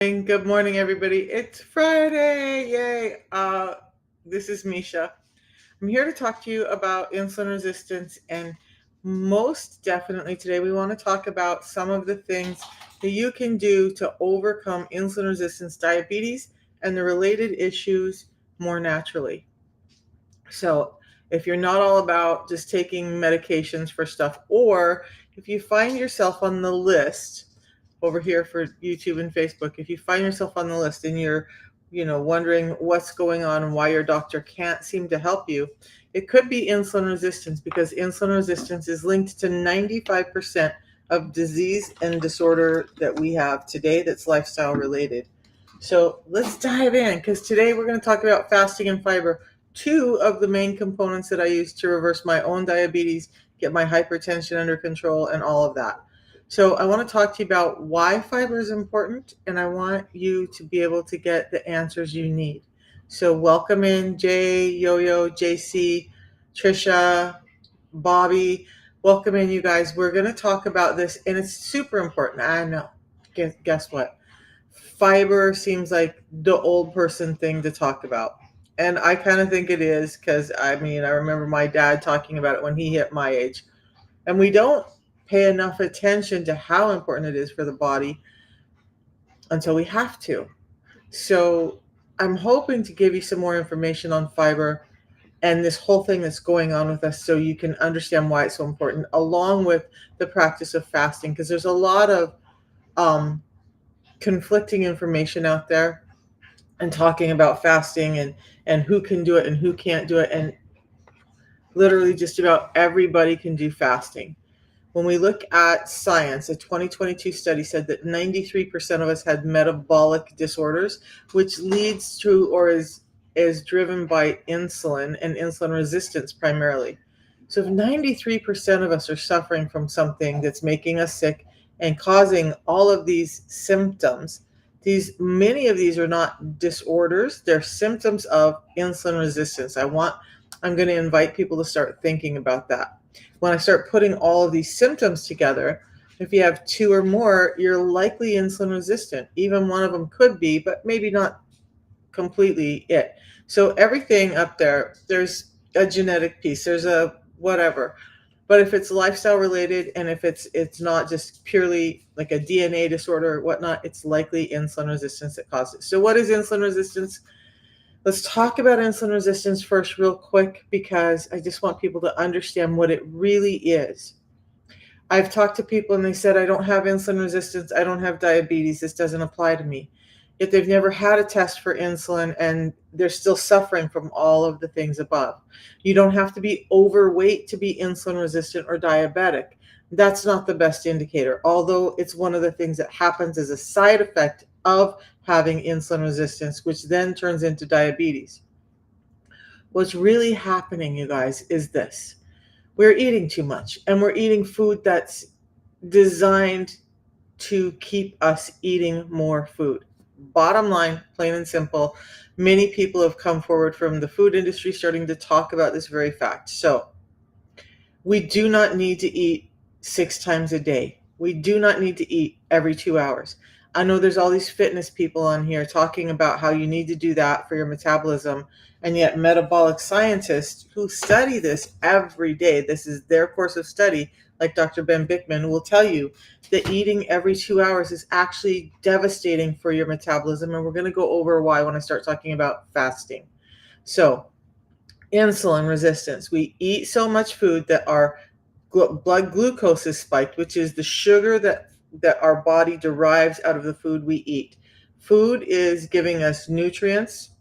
And good morning, everybody. It's Friday. Yay. This is Misha. I'm here to talk to you about insulin resistance. And most definitely today, we want to talk about some of the things that you can do to overcome insulin resistance diabetes and the related issues more naturally. So, if you're not all about just taking medications for stuff, or if you find yourself on the list over here for YouTube and Facebook, if you find yourself on the list and you're, wondering what's going on and why your doctor can't seem to help you, it could be insulin resistance because insulin resistance is linked to 95% of disease and disorder that we have today that's lifestyle related. So let's dive in because today we're going to talk about fasting and fiber, two of the main components that I use to reverse my own diabetes, get my hypertension under control, and all of that. So, I want to talk to you about why fiber is important, and I want you to be able to get the answers you need. So, welcome in Jay, Yo Yo, JC, Trisha, Bobby. Welcome in, you guys. We're going to talk about this, and it's super important. I know. Guess what? Fiber seems like the old person thing to talk about. And I kind of think it is because I remember my dad talking about it when he hit my age. And we don't pay enough attention to how important it is for the body until we have to. So I'm hoping to give you some more information on fiber and this whole thing that's going on with us so you can understand why it's so important, along with the practice of fasting, because there's a lot of um, conflicting information out there and talking about fasting and who can do it and who can't do it, and literally just about everybody can do fasting. When we look at science, a 2022 study said that 93% of us had metabolic disorders, which leads to or is driven by insulin and insulin resistance primarily. So if 93% of us are suffering from something that's making us sick and causing all of these symptoms, these many of these are not disorders, they're symptoms of insulin resistance. I'm going to invite people to start thinking about that. When I start putting all of these symptoms together, if you have two or more, you're likely insulin resistant. Even one of them could be, but maybe not completely it. So everything up there, there's a genetic piece, there's a whatever. But if it's lifestyle related and if it's not just purely like a DNA disorder or whatnot, it's likely insulin resistance that causes it. So what is insulin resistance? Let's talk about insulin resistance first, real quick, because I just want people to understand what it really is. I've talked to people and they said, I don't have insulin resistance, I don't have diabetes, this doesn't apply to me. Yet they've never had a test for insulin and they're still suffering from all of the things above. You don't have to be overweight to be insulin resistant or diabetic. That's not the best indicator, although it's one of the things that happens as a side effect of having insulin resistance, which then turns into diabetes. What's really happening, you guys, is this: we're eating too much and we're eating food that's designed to keep us eating more food. Bottom line, plain and simple, many people have come forward from the food industry starting to talk about this very fact. So, we do not need to eat 6 times a day. We do not need to eat every 2 hours. I know there's all these fitness people on here talking about how you need to do that for your metabolism, and yet metabolic scientists who study this every day, this is their course of study, like Dr. Ben Bickman, will tell you that eating every 2 hours is actually devastating for your metabolism, and we're going to go over why when I start talking about fasting. So, insulin resistance. We eat so much food that our blood glucose is spiked, which is the sugar that our body derives out of the food we eat. Food is giving us nutrients,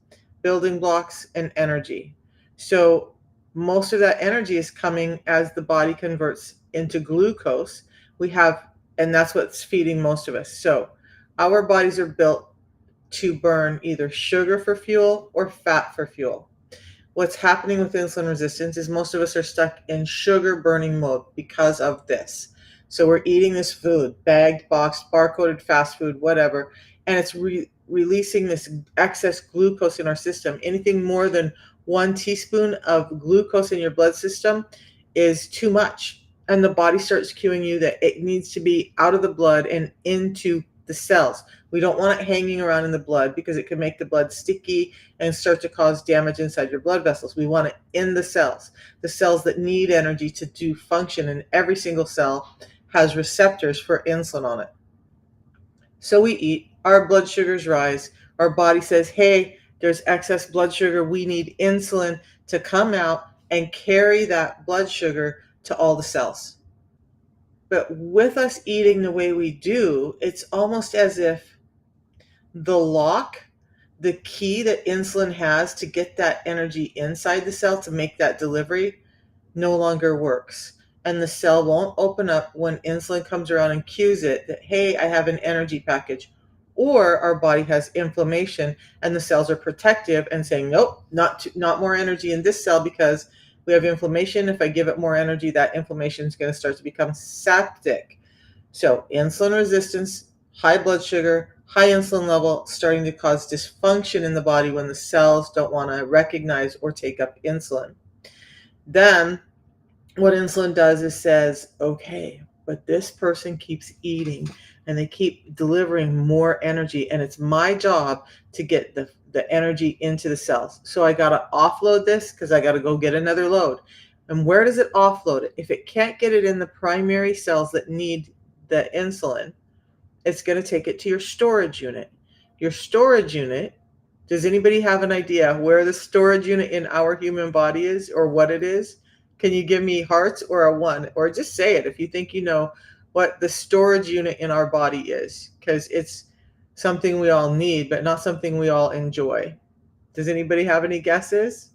building blocks, and energy. So most of that energy is coming as the body converts into glucose. We have, and that's what's feeding most of us. So our bodies are built to burn either sugar for fuel or fat for fuel. What's happening with insulin resistance is most of us are stuck in sugar burning mode because of this. So we're eating this food, bagged, boxed, barcoded fast food, whatever, and it's releasing this excess glucose in our system. Anything more than 1 teaspoon of glucose in your blood system is too much. And the body starts cueing you that it needs to be out of the blood and into the cells. We don't want it hanging around in the blood because it can make the blood sticky and start to cause damage inside your blood vessels. We want it in the cells that need energy to do function, and every single cell has receptors for insulin on it. So we eat, our blood sugars rise, our body says, hey, there's excess blood sugar, we need insulin to come out and carry that blood sugar to all the cells. But with us eating the way we do, it's almost as if the lock, the key that insulin has to get that energy inside the cell to make that delivery, no longer works. And the cell won't open up when insulin comes around and cues it that, hey, I have an energy package. Or our body has inflammation and the cells are protective and saying, nope, not more energy in this cell because we have inflammation. If I give it more energy, that inflammation is going to start to become septic. So insulin resistance, high blood sugar, high insulin level, starting to cause dysfunction in the body when the cells don't want to recognize or take up insulin. Then what insulin does is says, okay, but this person keeps eating and they keep delivering more energy, and it's my job to get the energy into the cells. So I got to offload this because I got to go get another load. And where does it offload it? If it can't get it in the primary cells that need the insulin, it's going to take it to your storage unit. Your storage unit, does anybody have an idea where the storage unit in our human body is or what it is? Can you give me hearts or a one? Or just say it if you think you know what the storage unit in our body is, because it's something we all need, but not something we all enjoy. Does anybody have any guesses?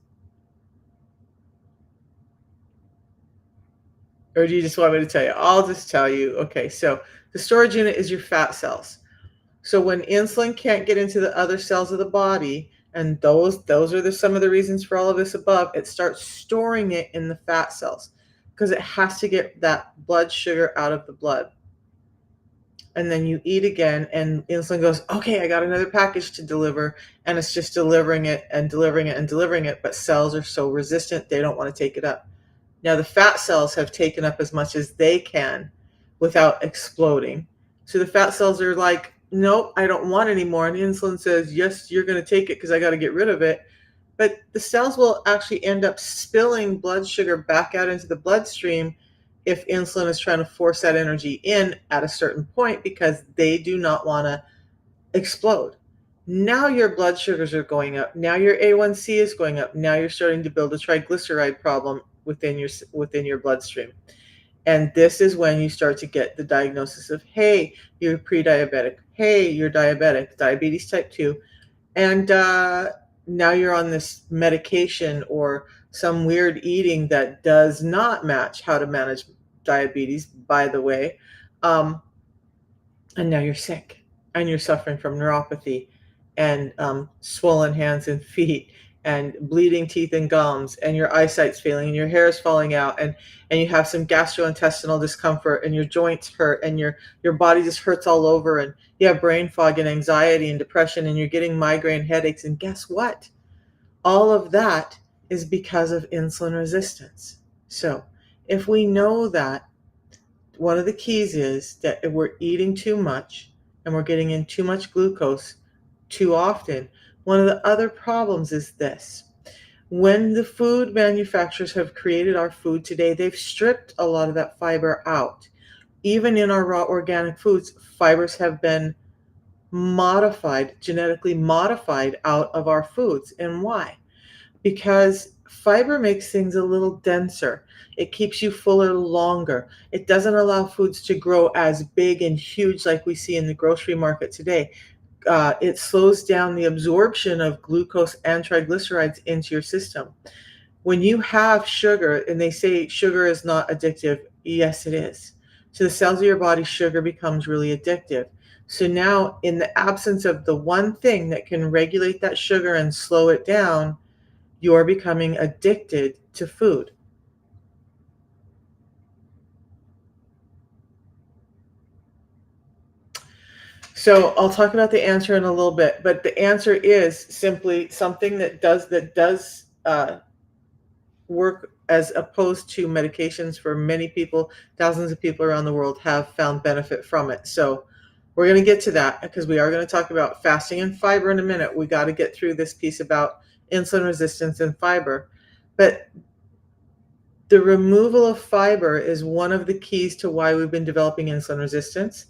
Or do you just want me to tell you? I'll just tell you. Okay, so the storage unit is your fat cells. So when insulin can't get into the other cells of the body, and those are some of the reasons for all of this above, it starts storing it in the fat cells because it has to get that blood sugar out of the blood. And then you eat again, and insulin goes, okay, I got another package to deliver, and it's just delivering it and delivering it and delivering it, but cells are so resistant, they don't want to take it up. Now, the fat cells have taken up as much as they can without exploding. So the fat cells are like, nope, I don't want any more. And insulin says, yes, you're going to take it because I got to get rid of it. But the cells will actually end up spilling blood sugar back out into the bloodstream if insulin is trying to force that energy in at a certain point because they do not want to explode. Now your blood sugars are going up. Now your A1C is going up. Now you're starting to build a triglyceride problem within your bloodstream. And this is when you start to get the diagnosis of, hey, you're pre-diabetic. Hey, you're diabetic, diabetes type 2. And now you're on this medication or some weird eating that does not match how to manage diabetes, by the way. And now you're sick and you're suffering from neuropathy and swollen hands and feet and bleeding teeth and gums, and your eyesight's failing and your hair is falling out, and you have some gastrointestinal discomfort and your joints hurt and your body just hurts all over, and you have brain fog and anxiety and depression and you're getting migraine headaches. And guess what? All of that is because of insulin resistance. So if we know that, one of the keys is that if we're eating too much and we're getting in too much glucose too often, one of the other problems is this. When the food manufacturers have created our food today, they've stripped a lot of that fiber out. Even in our raw organic foods, fibers have been modified, genetically modified out of our foods. And why? Because fiber makes things a little denser. It keeps you fuller longer. It doesn't allow foods to grow as big and huge like we see in the grocery market today. It slows down the absorption of glucose and triglycerides into your system. When you have sugar, and they say sugar is not addictive, yes, it is. To the cells of your body, sugar becomes really addictive. So now, in the absence of the one thing that can regulate that sugar and slow it down, you're becoming addicted to food. So I'll talk about the answer in a little bit, but the answer is simply something that does work as opposed to medications for many people. Thousands of people around the world have found benefit from it. So We're going to get to that because we are going to talk about fasting and fiber in a minute. We got to get through this piece about insulin resistance and fiber. But the removal of fiber is one of the keys to why we've been developing insulin resistance.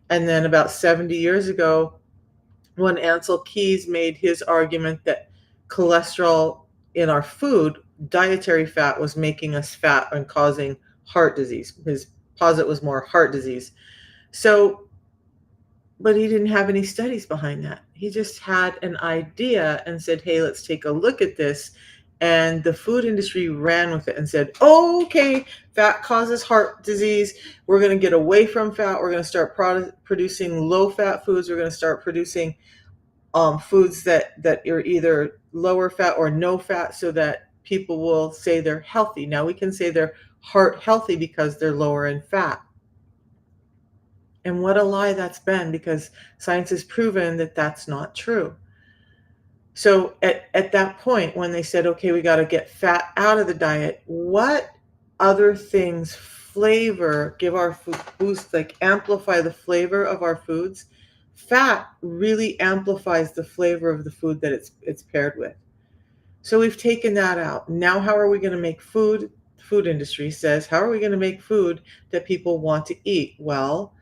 And then about 70 years ago, when Ansel Keys made his argument that cholesterol in our food, dietary fat, was making us fat and causing heart disease. His posit was more heart disease. So, but he didn't have any studies behind that. He just had an idea and said, hey, let's take a look at this. And the food industry ran with it and said, oh, okay, fat causes heart disease. We're going to get away from fat. We're going to start producing low fat foods. We're going to start producing foods that are either lower fat or no fat, so that people will say they're healthy. Now we can say they're heart healthy because they're lower in fat. And what a lie that's been, because science has proven that that's not true. So at that point, when they said, okay, we got to get fat out of the diet, what other things flavor, give our food boost, like amplify the flavor of our foods? Fat really amplifies the flavor of the food that it's paired with. So we've taken that out. Now, how are we going to make food? The food industry says, how are we going to make food that people want to eat? Well,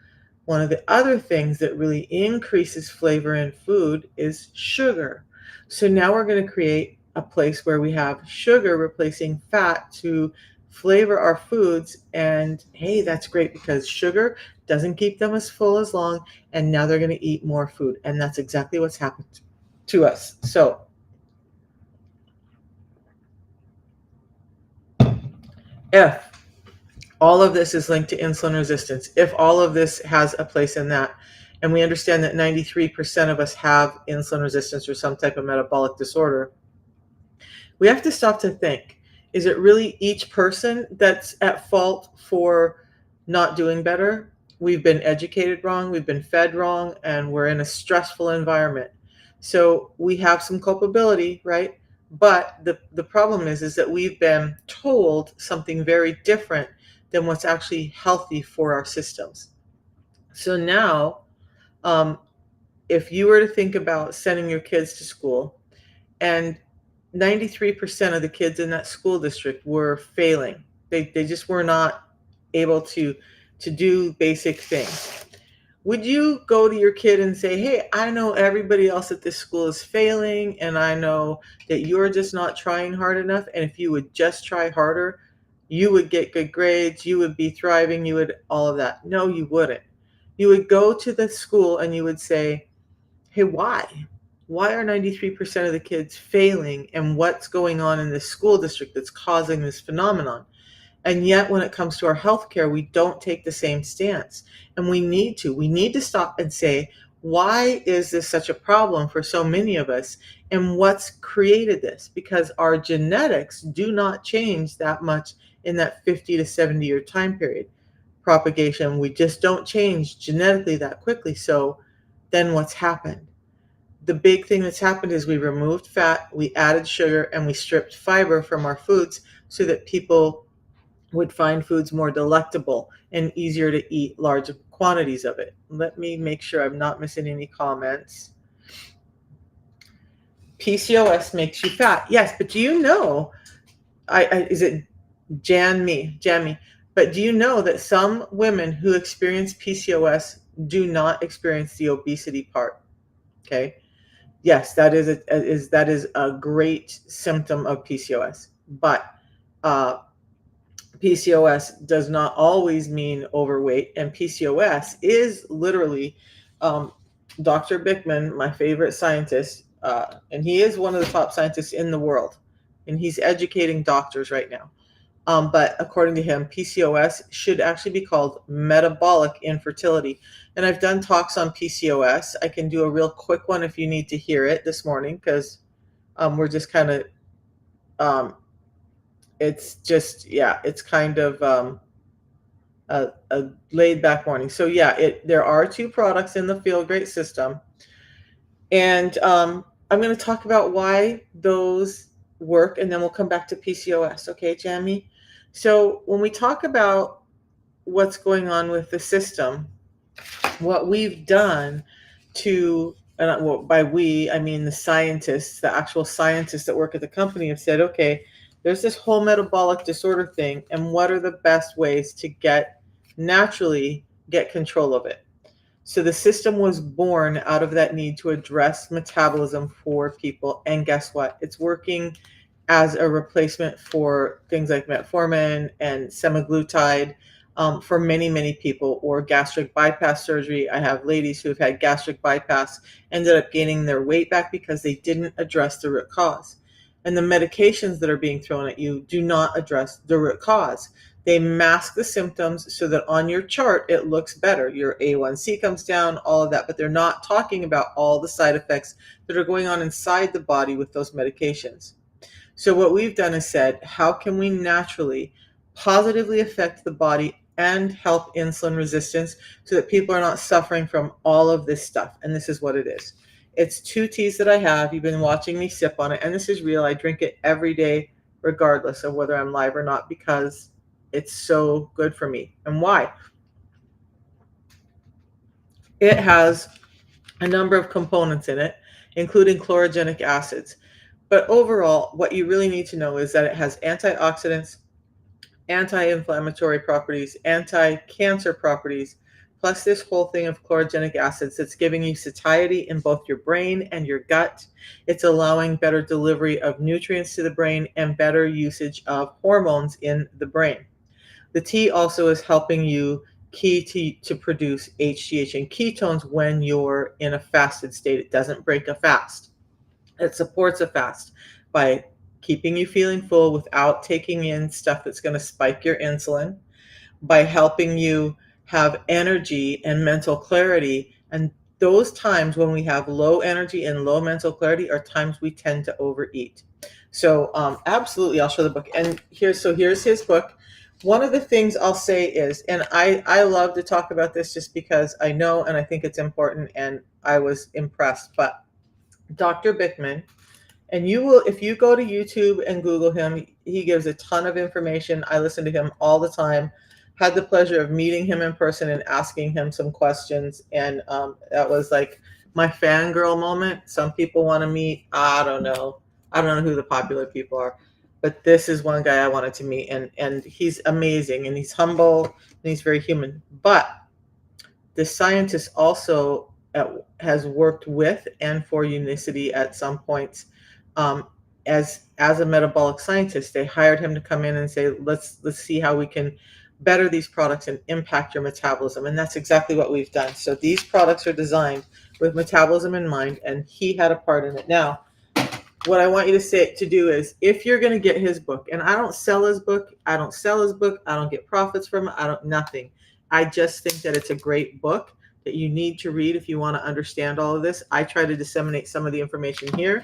one of the other things that really increases flavor in food is sugar. So now we're going to create a place where we have sugar replacing fat to flavor our foods. And hey, that's great because sugar doesn't keep them as full as long. And now they're going to eat more food. And that's exactly what's happened to us. So if all of this is linked to insulin resistance, if all of this has a place in that, and we understand that 93% of us have insulin resistance or some type of metabolic disorder, we have to stop to think, is it really each person that's at fault for not doing better? We've been educated wrong, we've been fed wrong, and we're in a stressful environment. So we have some culpability, right? But the problem is that we've been told something very different than what's actually healthy for our systems. So now, um, if you were to think about sending your kids to school, and 93% of the kids in that school district were failing, they just were not able to do basic things. Would you go to your kid and say, hey, I know everybody else at this school is failing, and I know that you're just not trying hard enough, and if you would just try harder, you would get good grades, you would be thriving, you would all of that? No, you wouldn't. You would go to the school and you would say, hey, why? Why are 93% of the kids failing, and what's going on in this school district that's causing this phenomenon? And yet, when it comes to our healthcare, we don't take the same stance. And we need to. We need to stop and say, why is this such a problem for so many of us? And what's created this? Because our genetics do not change that much in that 50 to 70 year time period. Propagation, we just don't change genetically that quickly. So then what's happened? The big thing that's happened is we removed fat, we added sugar, and we stripped fiber from our foods so that people would find foods more delectable and easier to eat large quantities of it. Let me make sure I'm not missing any comments. PCOS makes you fat. Yes, but do you know, is it Jamie? But do you know that some women who experience PCOS do not experience the obesity part? Okay. Yes, that is a great symptom of PCOS. But PCOS does not always mean overweight, and PCOS is literally, Dr. Bickman, my favorite scientist, and he is one of the top scientists in the world, and he's educating doctors right now. But according to him, PCOS should actually be called metabolic infertility. And I've done talks on PCOS. I can do a real quick one if you need to hear it this morning, because we're just kind of, um, it's just, yeah, it's kind of a laid back morning. So yeah, there are two products in the Feel Great system. And I'm going to talk about why those work, and then we'll come back to PCOS. Okay, Jamie? So when we talk about what's going on with the system, what we've done to, and well, by we, I mean the scientists, the actual scientists that work at the company have said, okay, there's this whole metabolic disorder thing, and what are the best ways to naturally get control of it? So the system was born out of that need to address metabolism for people. And guess what? It's working as a replacement for things like metformin and semaglutide for many, many people, or gastric bypass surgery. I have ladies who have had gastric bypass, ended up gaining their weight back because they didn't address the root cause. And the medications that are being thrown at you do not address the root cause. They mask the symptoms so that on your chart it looks better. Your A1C comes down, all of that, but they're not talking about all the side effects that are going on inside the body with those medications. So what we've done is said, how can we naturally positively affect the body and help insulin resistance so that people are not suffering from all of this stuff? And this is what it is. It's 2 teas that I have. You've been watching me sip on it, and this is real. I drink it every day, regardless of whether I'm live or not, because it's so good for me. And why? It has a number of components in it, including chlorogenic acids. But overall, what you really need to know is that it has antioxidants, anti-inflammatory properties, anti-cancer properties, plus this whole thing of chlorogenic acids that's giving you satiety in both your brain and your gut. It's allowing better delivery of nutrients to the brain and better usage of hormones in the brain. The tea also is helping you to produce HGH and ketones when you're in a fasted state. It doesn't break a fast. It supports a fast by keeping you feeling full without taking in stuff that's going to spike your insulin, by helping you have energy and mental clarity. And those times when we have low energy and low mental clarity are times we tend to overeat. So absolutely, I'll show the book. And here's his book. One of the things I'll say is, and I love to talk about this just because I know and I think it's important, and I was impressed, but Dr. Bickman, and you will, if you go to YouTube and Google him, he gives a ton of information. I listen to him all the time. Had the pleasure of meeting him in person and asking him some questions. And that was like my fangirl moment. Some people want to meet. I don't know. I don't know who the popular people are. But this is one guy I wanted to meet. And he's amazing. And he's humble. And he's very human. But the scientist also has worked with and for Unicity at some points. As a metabolic scientist, they hired him to come in and say, let's see how we can better these products and impact your metabolism. And that's exactly what we've done. So these products are designed with metabolism in mind, and he had a part in it. Now, what I want you to do is, if you're going to get his book, and I don't sell his book, I don't get profits from it, nothing. I just think that it's a great book that you need to read if you want to understand all of this. I try to disseminate some of the information here,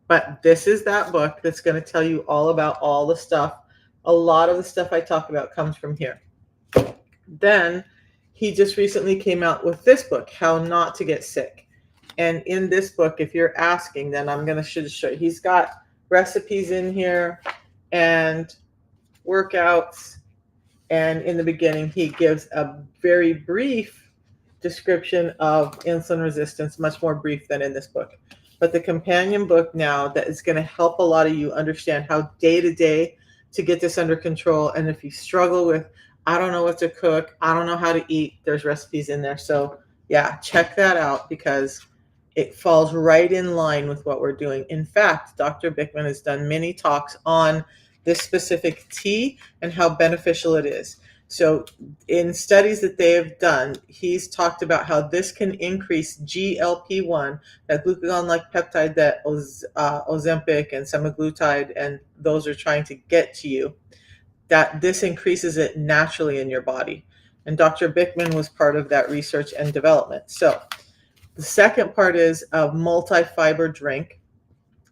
but this is that book that's going to tell you all about all the stuff. A lot of the stuff I talk about comes from here. Then he just recently came out with this book, How Not to Get Sick. And in this book, if you're asking, then I'm going to show you. He's got recipes in here and workouts. And in the beginning, he gives a very brief description of insulin resistance, much more brief than in this book. But the companion book now that is going to help a lot of you understand how day to day to get this under control. And if you struggle with, I don't know what to cook, I don't know how to eat, there's recipes in there. So yeah, check that out because it falls right in line with what we're doing. In fact, Dr. Bickman has done many talks on this specific tea and how beneficial it is. So in studies that they have done, he's talked about how this can increase GLP-1, that glucagon-like peptide that Ozempic and semaglutide and those are trying to get to you, that this increases it naturally in your body. And Dr. Bickman was part of that research and development. So the second part is a multi-fiber drink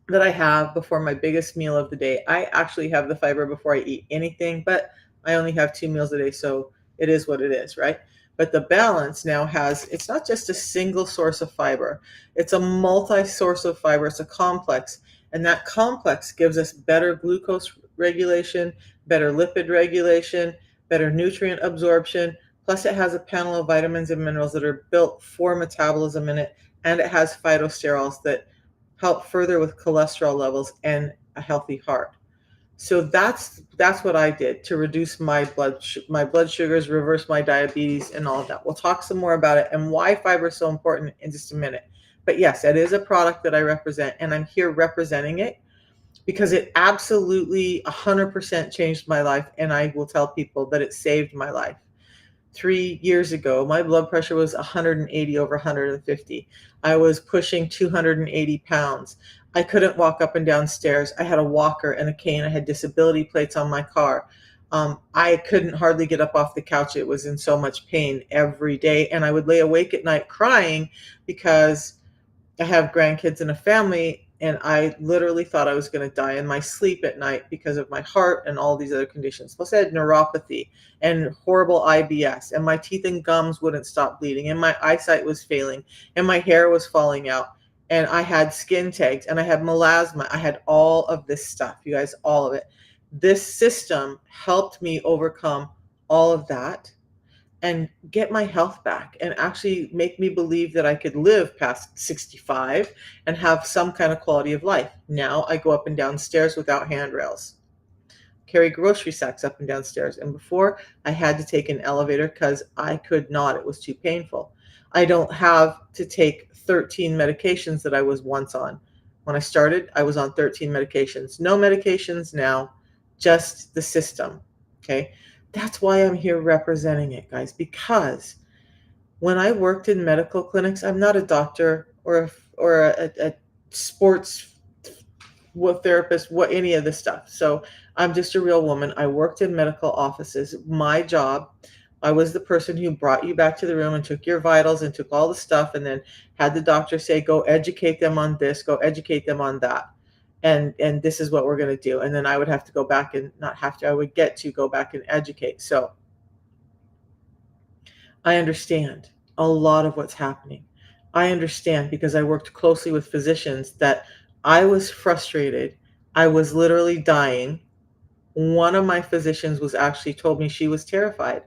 that I have before my biggest meal of the day. I actually have the fiber before I eat anything, but I only have 2 meals a day, so it is what it is, right? But the balance now it's not just a single source of fiber. It's a multi-source of fiber. It's a complex. And that complex gives us better glucose regulation, better lipid regulation, better nutrient absorption, Plus, it has a panel of vitamins and minerals that are built for metabolism in it, and it has phytosterols that help further with cholesterol levels and a healthy heart. So that's what I did to reduce my blood sugars, reverse my diabetes, and all of that. We'll talk some more about it and why fiber is so important in just a minute. But yes, it is a product that I represent, and I'm here representing it because it absolutely 100% changed my life, and I will tell people that it saved my life. 3 years ago, my blood pressure was 180 over 150. I was pushing 280 pounds. I couldn't walk up and down stairs. I had a walker and a cane. I had disability plates on my car. I couldn't hardly get up off the couch. It was in so much pain every day. And I would lay awake at night crying because I have grandkids and a family, and I literally thought I was going to die in my sleep at night because of my heart and all these other conditions. Plus, I had neuropathy and horrible IBS, and my teeth and gums wouldn't stop bleeding, and my eyesight was failing, and my hair was falling out, and I had skin tags, and I had melasma. I had all of this stuff, you guys, all of it. This system helped me overcome all of that and get my health back and actually make me believe that I could live past 65 and have some kind of quality of life. Now I go up and down stairs without handrails, carry grocery sacks up and down stairs. And before, I had to take an elevator because I could not. It was too painful. I don't have to take 13 medications that I was once on. When I started, I was on 13 medications. No medications now, just the system. Okay. That's why I'm here representing it, guys, because when I worked in medical clinics, I'm not a doctor or a sports therapist, what any of this stuff. So I'm just a real woman. I worked in medical offices. My job, I was the person who brought you back to the room and took your vitals and took all the stuff and then had the doctor say, go educate them on this, go educate them on that. And this is what we're going to do. And then I would have to go back and not have to, I would get to go back and educate. So I understand a lot of what's happening. I understand because I worked closely with physicians that I was frustrated. I was literally dying. One of my physicians was actually told me she was terrified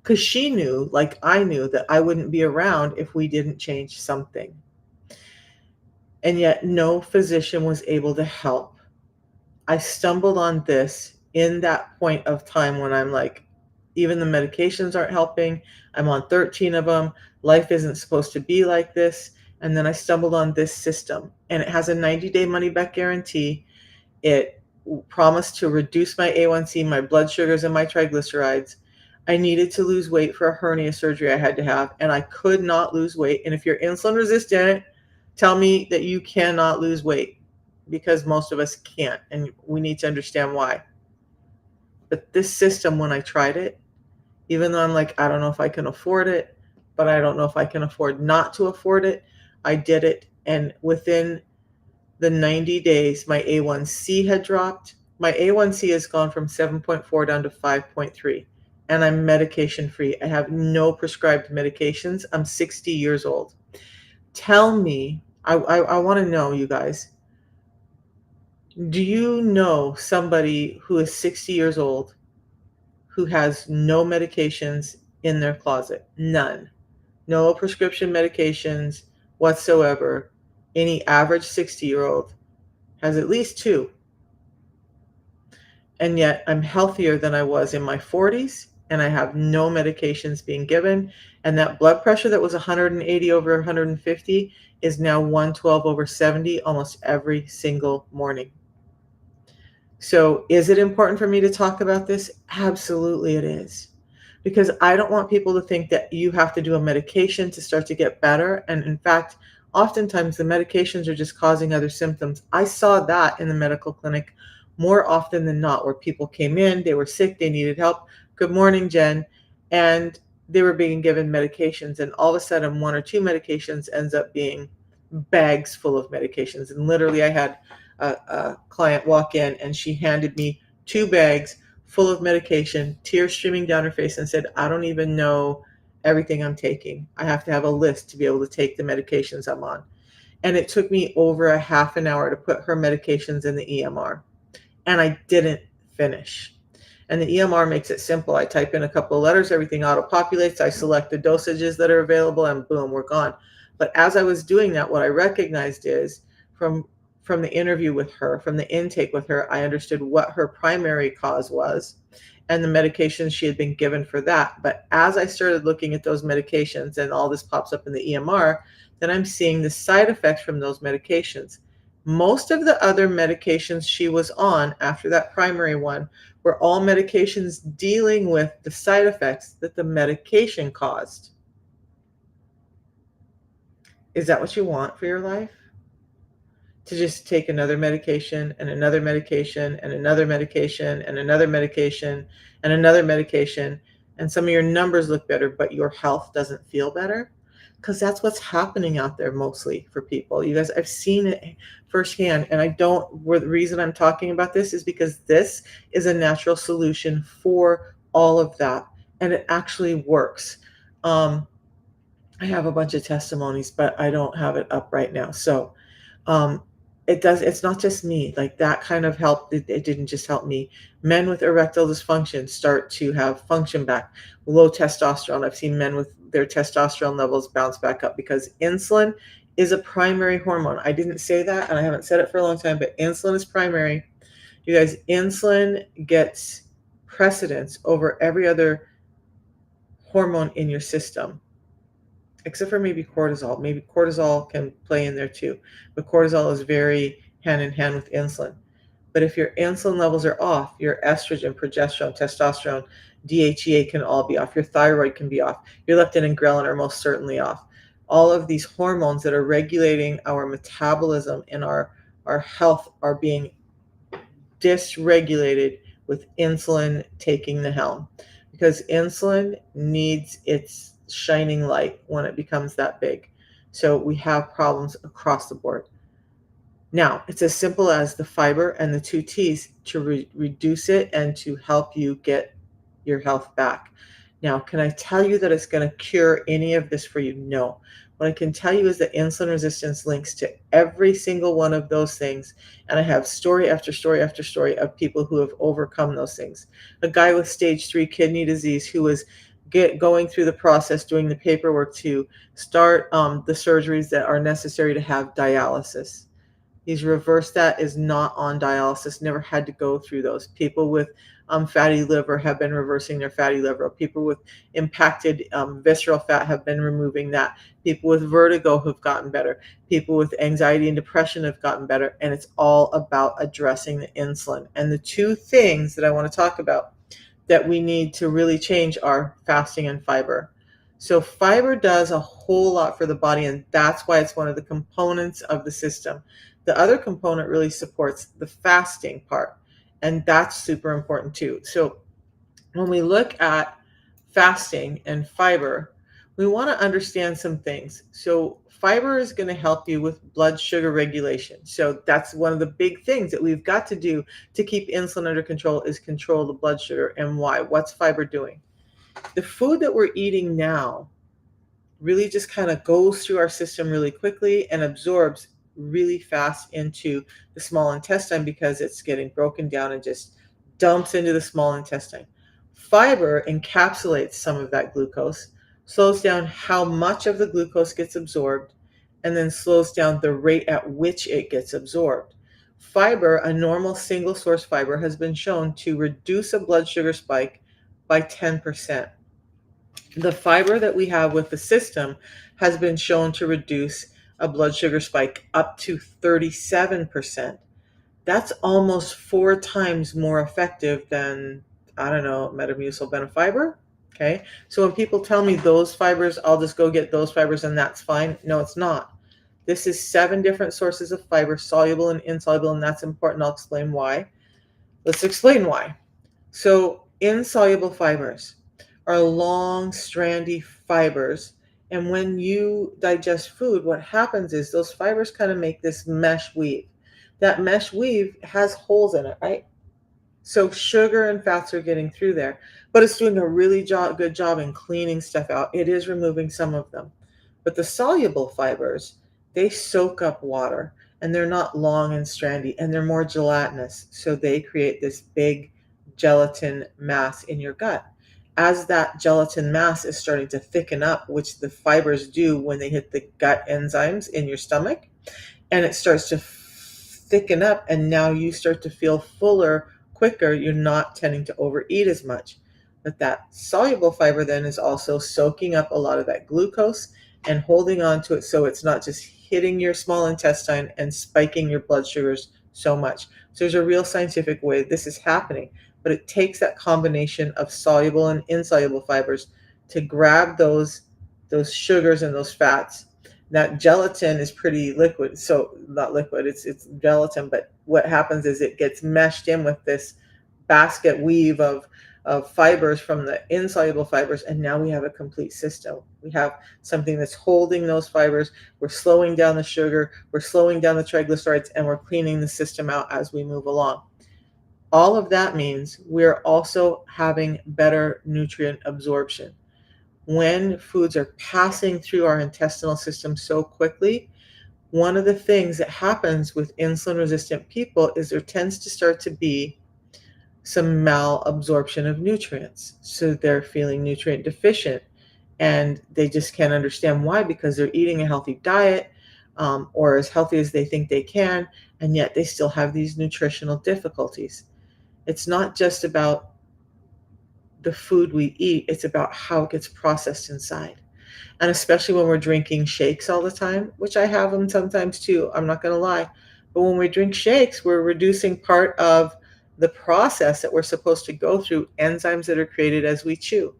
because she knew, like I knew, that I wouldn't be around if we didn't change something. And yet no physician was able to help. I stumbled on this in that point of time when I'm like, even the medications aren't helping. I'm on 13 of them. Life isn't supposed to be like this. And then I stumbled on this system, and it has a 90-day money back guarantee. It promised to reduce my A1C, my blood sugars, and my triglycerides. I needed to lose weight for a hernia surgery I had to have, and I could not lose weight. And if you're insulin resistant, tell me that you cannot lose weight, because most of us can't, and we need to understand why. But this system, when I tried it, even though I'm like, I don't know if I can afford it, but I don't know if I can afford not to afford it, I did it. And within the 90 days, my A1C had dropped. My A1C has gone from 7.4 down to 5.3, and I'm medication free. I have no prescribed medications. I'm 60 years old. Tell me, I want to know, you guys, do you know somebody who is 60 years old who has no medications in their closet? None. No prescription medications whatsoever. Any average 60-year-old has at least two. And yet I'm healthier than I was in my 40s, and I have no medications being given. And that blood pressure that was 180 over 150 is now 112 over 70 almost every single morning. So is it important for me to talk about this? Absolutely it is. Because I don't want people to think that you have to do a medication to start to get better. And in fact, oftentimes the medications are just causing other symptoms. I saw that in the medical clinic more often than not, where people came in, they were sick, they needed help. Good morning, Jen. And they were being given medications, and all of a sudden one or two medications ends up being bags full of medications. And literally I had a client walk in, and she handed me 2 bags full of medication, tears streaming down her face, and said, I don't even know everything I'm taking. I have to have a list to be able to take the medications I'm on. And it took me over a half an hour to put her medications in the EMR. And I didn't finish. And the EMR makes it simple. I type in a couple of letters, everything auto-populates, I select the dosages that are available, and boom, we're gone. But as I was doing that, what I recognized is from from the interview with her, from the intake with her, I understood what her primary cause was and the medications she had been given for that. But as I started looking at those medications and all this pops up in the EMR, then I'm seeing the side effects from those medications. Most of the other medications she was on after that primary one were all medications dealing with the side effects that the medication caused. Is that what you want for your life? To just take another medication and another medication and another medication and another medication and another medication, and some of your numbers look better, but your health doesn't feel better? Because that's what's happening out there mostly for people. You guys, I've seen it firsthand, and I don't, where the reason I'm talking about this is because this is a natural solution for all of that, and it actually works. Um, I have a bunch of testimonies, but I don't have it up right now. So, um, it's not just me, like, that kind of help, it didn't just help me. Men with erectile dysfunction start to have function back. Low testosterone, I've seen men with their testosterone levels bounce back up because insulin is a primary hormone. I didn't say that, and I haven't said it for a long time, but insulin is primary. You guys, insulin gets precedence over every other hormone in your system, except for maybe cortisol. Maybe cortisol can play in there too, but cortisol is very hand in hand with insulin. But if your insulin levels are off, your estrogen, progesterone, testosterone, DHEA can all be off. Your thyroid can be off. Your leptin and ghrelin are most certainly off. All of these hormones that are regulating our metabolism and our health are being dysregulated with insulin taking the helm, because insulin needs its shining light when it becomes that big. So we have problems across the board. Now, it's as simple as the fiber and the two T's to reduce it and to help you get your health back. Now, can I tell you that it's going to cure any of this for you? No. What I can tell you is that insulin resistance links to every single one of those things. And I have story after story after story of people who have overcome those things. A guy with stage 3 kidney disease who was going through the process, doing the paperwork to start the surgeries that are necessary to have dialysis. He's reversed that, is not on dialysis, never had to go through those. People with fatty liver have been reversing their fatty liver. People with impacted visceral fat have been removing that. People with vertigo have gotten better. People with anxiety and depression have gotten better. And it's all about addressing the insulin. And the two things that I want to talk about that we need to really change are fasting and fiber. So fiber does a whole lot for the body, and that's why it's one of the components of the system. The other component really supports the fasting part, and that's super important too. So when we look at fasting and fiber, we want to understand some things. So fiber is going to help you with blood sugar regulation. So that's one of the big things that we've got to do to keep insulin under control, is control the blood sugar. And why? What's fiber doing? The food that we're eating now really just kind of goes through our system really quickly and absorbs really fast into the small intestine because it's getting broken down and just dumps into the small intestine. Fiber encapsulates some of that glucose, slows down how much of the glucose gets absorbed, and then slows down the rate at which it gets absorbed. Fiber, a normal single source fiber, has been shown to reduce a blood sugar spike by 10%. The fiber that we have with the system has been shown to reduce a blood sugar spike up to 37%. That's almost 4 times more effective than, I don't know, Metamucil benefiber. Okay. So when people tell me those fibers, I'll just go get those fibers and that's fine. No, it's not. This is 7 different sources of fiber, soluble and insoluble, and that's important. I'll explain why. Let's explain why. So insoluble fibers are long, strandy fibers. And when you digest food, what happens is those fibers kind of make this mesh weave. That mesh weave has holes in it, right? So sugar and fats are getting through there, but it's doing a really good job in cleaning stuff out. It is removing some of them. But the soluble fibers, they soak up water, and they're not long and strandy, and they're more gelatinous. So they create this big gelatin mass in your gut. As that gelatin mass is starting to thicken up, which the fibers do when they hit the gut enzymes in your stomach, and it starts to thicken up, and now you start to feel fuller quicker. You're not tending to overeat as much. But that soluble fiber then is also soaking up a lot of that glucose and holding on to it, so it's not just hitting your small intestine and spiking your blood sugars so much. So there's a real scientific way this is happening, but it takes that combination of soluble and insoluble fibers to grab those sugars and those fats. That gelatin is pretty liquid, so not liquid, it's gelatin, but what happens is it gets meshed in with this basket weave of fibers from the insoluble fibers, and now we have a complete system. We have something that's holding those fibers. We're slowing down the sugar, we're slowing down the triglycerides, and we're cleaning the system out as we move along. All of that means we're also having better nutrient absorption. When foods are passing through our intestinal system so quickly, one of the things that happens with insulin resistant people is there tends to start to be some malabsorption of nutrients. So they're feeling nutrient deficient, and they just can't understand why, because they're eating a healthy diet, or as healthy as they think they can, and yet they still have these nutritional difficulties. It's not just about the food we eat, it's about how it gets processed inside. And especially when we're drinking shakes all the time, which I have them sometimes too, I'm not going to lie. But when we drink shakes, we're reducing part of the process that we're supposed to go through, enzymes that are created as we chew,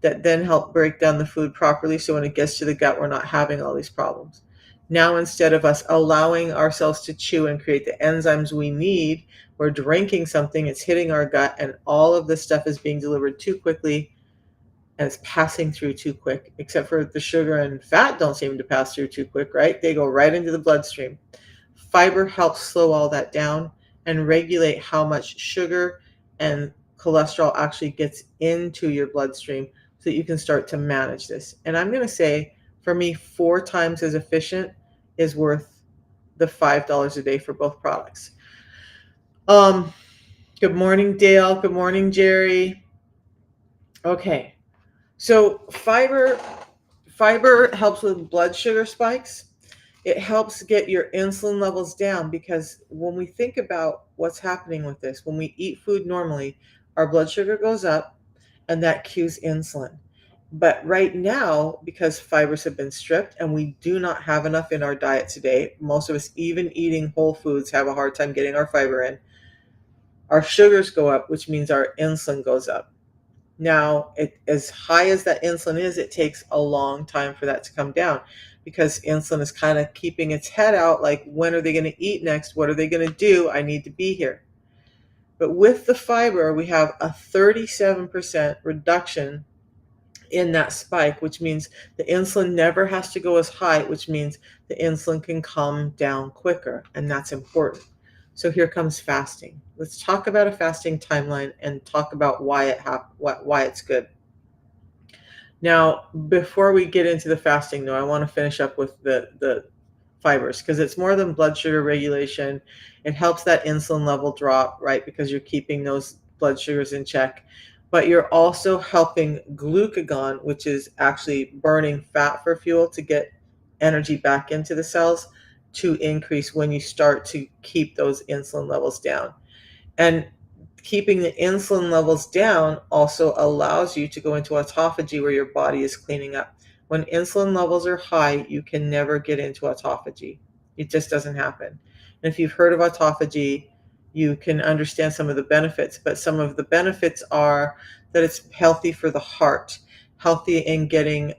that then help break down the food properly. So when it gets to the gut, we're not having all these problems. Now, instead of us allowing ourselves to chew and create the enzymes we need, we're drinking something, it's hitting our gut, and all of this stuff is being delivered too quickly, and it's passing through too quick, except for the sugar and fat don't seem to pass through too quick, right? They go right into the bloodstream. Fiber helps slow all that down and regulate how much sugar and cholesterol actually gets into your bloodstream so that you can start to manage this. And I'm going to say, for me, 4 times as efficient is worth the $5 a day for both products. Good morning, Dale. Good morning, Jerry. Okay. So fiber helps with blood sugar spikes. It helps get your insulin levels down, because when we think about what's happening with this, when we eat food normally, our blood sugar goes up, and that cues insulin. But right now, because fibers have been stripped and we do not have enough in our diet today, most of us, even eating whole foods, have a hard time getting our fiber in. Our sugars go up, which means our insulin goes up. Now, as high as that insulin is, it takes a long time for that to come down, because insulin is kind of keeping its head out, like, when are they going to eat next? What are they going to do? I need to be here. But with the fiber, we have a 37% reduction in that spike, which means the insulin never has to go as high, which means the insulin can come down quicker, and that's important. So here comes fasting. Let's talk about a fasting timeline and talk about why it's good. Now, before we get into the fasting, though, I want to finish up with the fibers, because it's more than blood sugar regulation. It helps that insulin level drop, right? Because you're keeping those blood sugars in check. But you're also helping glucagon, which is actually burning fat for fuel to get energy back into the cells, to increase when you start to keep those insulin levels down. And keeping the insulin levels down also allows you to go into autophagy, where your body is cleaning up. When insulin levels are high, you can never get into autophagy. It just doesn't happen. And if you've heard of autophagy, you can understand some of the benefits, but some of the benefits are that it's healthy for the heart, healthy in getting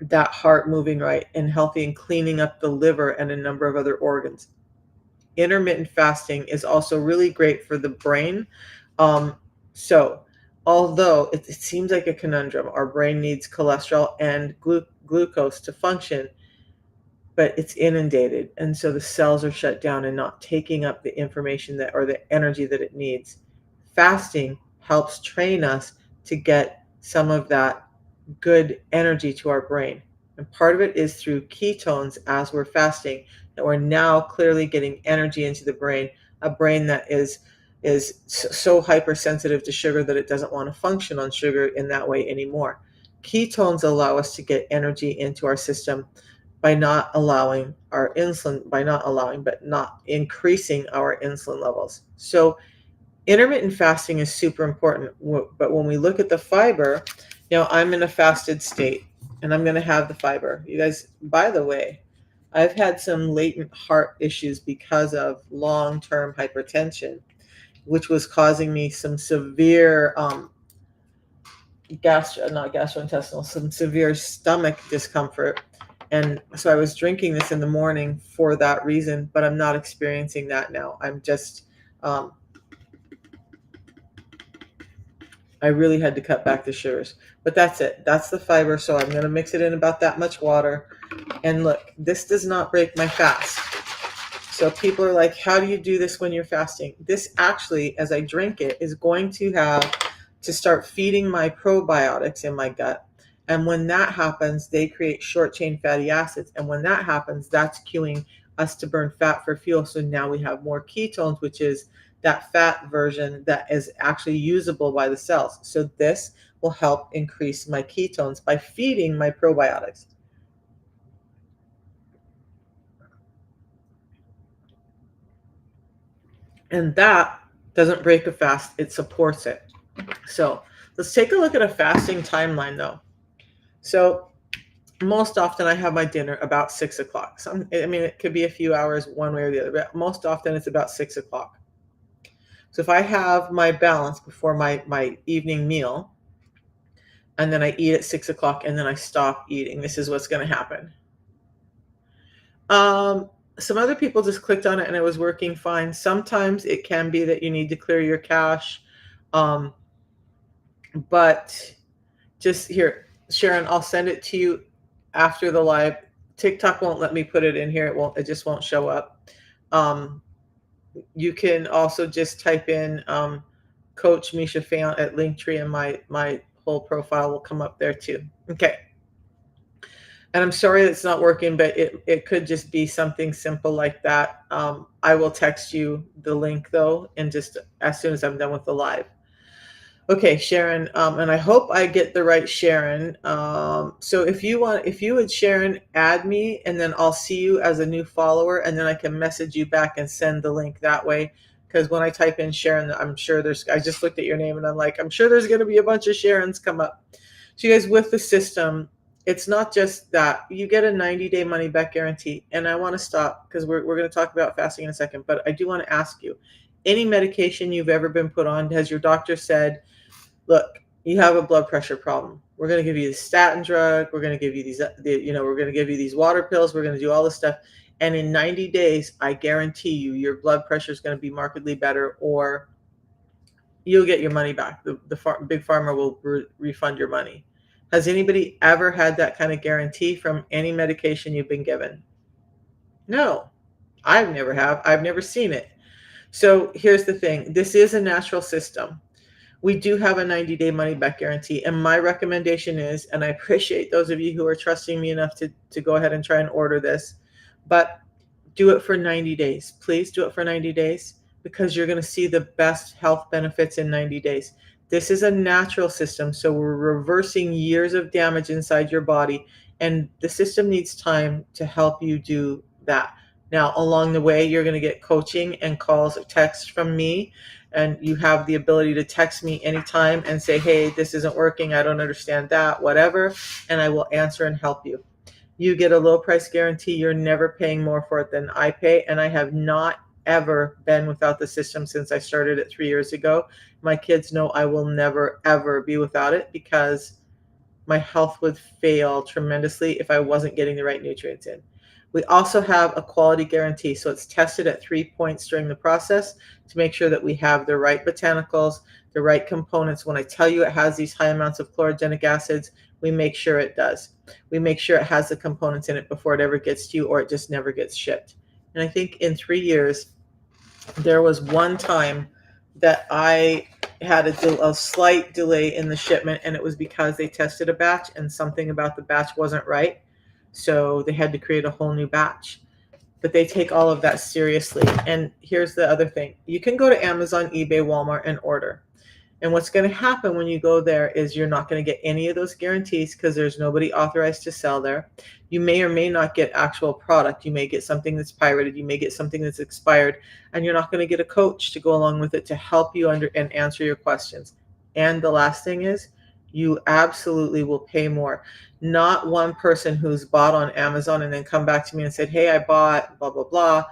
that heart moving right, and healthy in cleaning up the liver and a number of other organs. Intermittent fasting is also really great for the brain. So although it seems like a conundrum, our brain needs cholesterol and glucose to function, but it's inundated, and so the cells are shut down and not taking up the information that, or the energy that it needs. Fasting helps train us to get some of that good energy to our brain. And part of it is through ketones as we're fasting, that we're now clearly getting energy into the brain, a brain that is is so hypersensitive to sugar that it doesn't want to function on sugar in that way anymore. Ketones allow us to get energy into our system by not allowing our insulin, by not allowing, but not increasing our insulin levels. So intermittent fasting is super important. But when we look at the fiber, I'm in a fasted state and I'm going to have the fiber. You guys, by the way, I've had some latent heart issues because of long-term hypertension, which was causing me some severe not gastrointestinal, some severe stomach discomfort. And so I was drinking this in the morning for that reason, but I'm not experiencing that now. I'm just, I really had to cut back the sugars. But that's it. That's the fiber. So I'm going to mix it in about that much water. And look, this does not break my fast. So people are like, how do you do this when you're fasting? This actually, as I drink it, is going to have to start feeding my probiotics in my gut. And when that happens, they create short chain fatty acids. And when that happens, that's cueing us to burn fat for fuel. So now we have more ketones, which is that fat version that is actually usable by the cells. So this will help increase my ketones by feeding my probiotics. And that doesn't break a fast, it supports it. So let's take a look at a fasting timeline though. So most often I have my dinner about 6 o'clock. It could be a few hours one way or the other, but most often it's about 6 o'clock. So if I have my balance before my evening meal, and then I eat at 6 o'clock and then I stop eating, this is what's going to happen. Some other people just clicked on it and it was working fine. Sometimes it can be that you need to clear your cache. But just here, Sharon, I'll send it to you after the live. TikTok won't let me put it in here. It just won't show up. You can also just type in Coach Misha Fan at Linktree and my whole profile will come up there too. Okay. And I'm sorry it's not working, but it could just be something simple like that. I will text you the link though, and just as soon as I'm done with the live. Okay, Sharon, and I hope I get the right Sharon. So if you would, Sharon, add me, and then I'll see you as a new follower, and then I can message you back and send the link that way. Because when I type in Sharon, I'm sure I just looked at your name and I'm like, I'm sure there's going to be a bunch of Sharons come up. So you guys, with the system, it's not just that. You get a 90-day money back guarantee. And I want to stop because we're going to talk about fasting in a second, but I do want to ask you, any medication you've ever been put on, has your doctor said, look, you have a blood pressure problem. We're going to give you the statin drug. We're going to give you we're going to give you these water pills. We're going to do all this stuff. And in 90 days, I guarantee you, your blood pressure is going to be markedly better, or you'll get your money back. The big pharma will refund your money. Has anybody ever had that kind of guarantee from any medication you've been given? No, I've never seen it. So here's the thing. This is a natural system. We do have a 90-day money back guarantee. And my recommendation is, and I appreciate those of you who are trusting me enough to go ahead and try and order this, but do it for 90 days. Please do it for 90 days because you're going to see the best health benefits in 90 days. This is a natural system. So we're reversing years of damage inside your body. And the system needs time to help you do that. Now, along the way, you're going to get coaching and calls or texts from me. And you have the ability to text me anytime and say, hey, this isn't working. I don't understand that, whatever. And I will answer and help you. You get a low price guarantee. You're never paying more for it than I pay. And I have not ever been without the system since I started it 3 years ago. My kids know I will never, ever be without it because my health would fail tremendously if I wasn't getting the right nutrients in. We also have a quality guarantee. So it's tested at 3 points during the process to make sure that we have the right botanicals, the right components. When I tell you it has these high amounts of chlorogenic acids, we make sure it does. We make sure it has the components in it before it ever gets to you, or it just never gets shipped. And I think in 3 years, there was one time that I had a slight delay in the shipment, and it was because they tested a batch and something about the batch wasn't right. So they had to create a whole new batch. but they take all of that seriously. And here's the other thing. You can go to Amazon, eBay, Walmart and order. And what's going to happen when you go there is you're not going to get any of those guarantees because there's nobody authorized to sell there. You may or may not get actual product. You may get something that's pirated. You may get something that's expired, and you're not going to get a coach to go along with it to help you under and answer your questions. And the last thing is you absolutely will pay more. Not one person who's bought on Amazon and then come back to me and said, hey, I bought blah, blah, blah.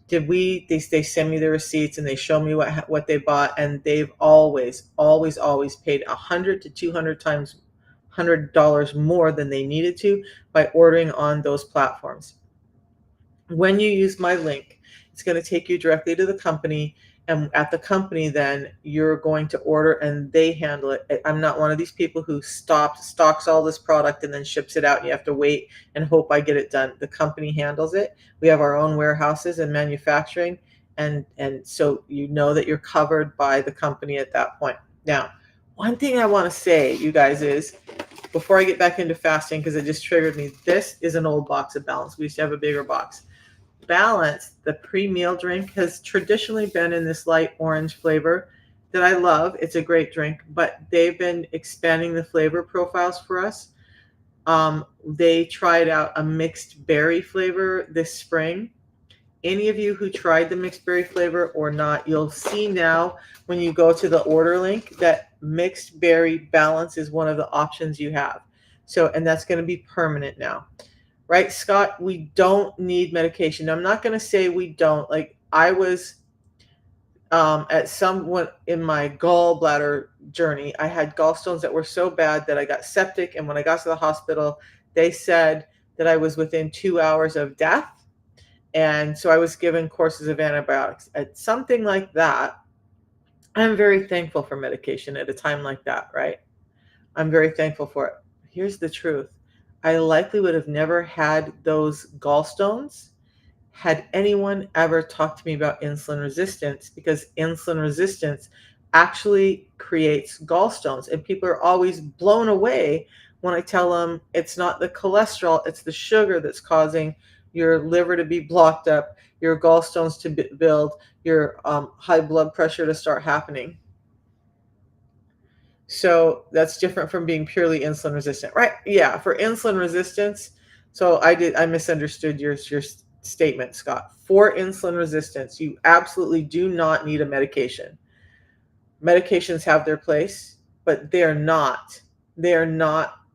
They send me the receipts and they show me what they bought, and they've always paid 100 to 200 times $100 more than they needed to by ordering on those platforms. When you use my link, it's going to take you directly to the company, and at the company then you're going to order and they handle it. I'm not one of these people who stocks all this product and then ships it out and you have to wait and hope I get it done. The company handles it. We have our own warehouses and manufacturing, and so you know that you're covered by the company at that point. Now, one thing I want to say, you guys, is before I get back into fasting, because it just triggered me, this is an old box of Balance. We used to have a bigger box. Balance, the pre-meal drink, has traditionally been in this light orange flavor that I love. It's a great drink, but they've been expanding the flavor profiles for us. They tried out a mixed berry flavor this spring. Any of you who tried the mixed berry flavor or not, you'll see now when you go to the order link that mixed berry Balance is one of the options you have. So, and that's going to be permanent now. Right, Scott? We don't need medication. I'm not going to say we don't. Like, I was at some in my gallbladder journey, I had gallstones that were so bad that I got septic. And when I got to the hospital, they said that I was within 2 hours of death. And so I was given courses of antibiotics. At something like that, I'm very thankful for medication at a time like that, right? I'm very thankful for it. Here's the truth. I likely would have never had those gallstones had anyone ever talked to me about insulin resistance, because insulin resistance actually creates gallstones. And people are always blown away when I tell them it's not the cholesterol, it's the sugar that's causing your liver to be blocked up, your gallstones to build, your high blood pressure to start happening. So that's different from being purely insulin resistant, right? Yeah, for insulin resistance. So I misunderstood your statement, Scott. For insulin resistance, you absolutely do not need a medication. Medications have their place, but they're not the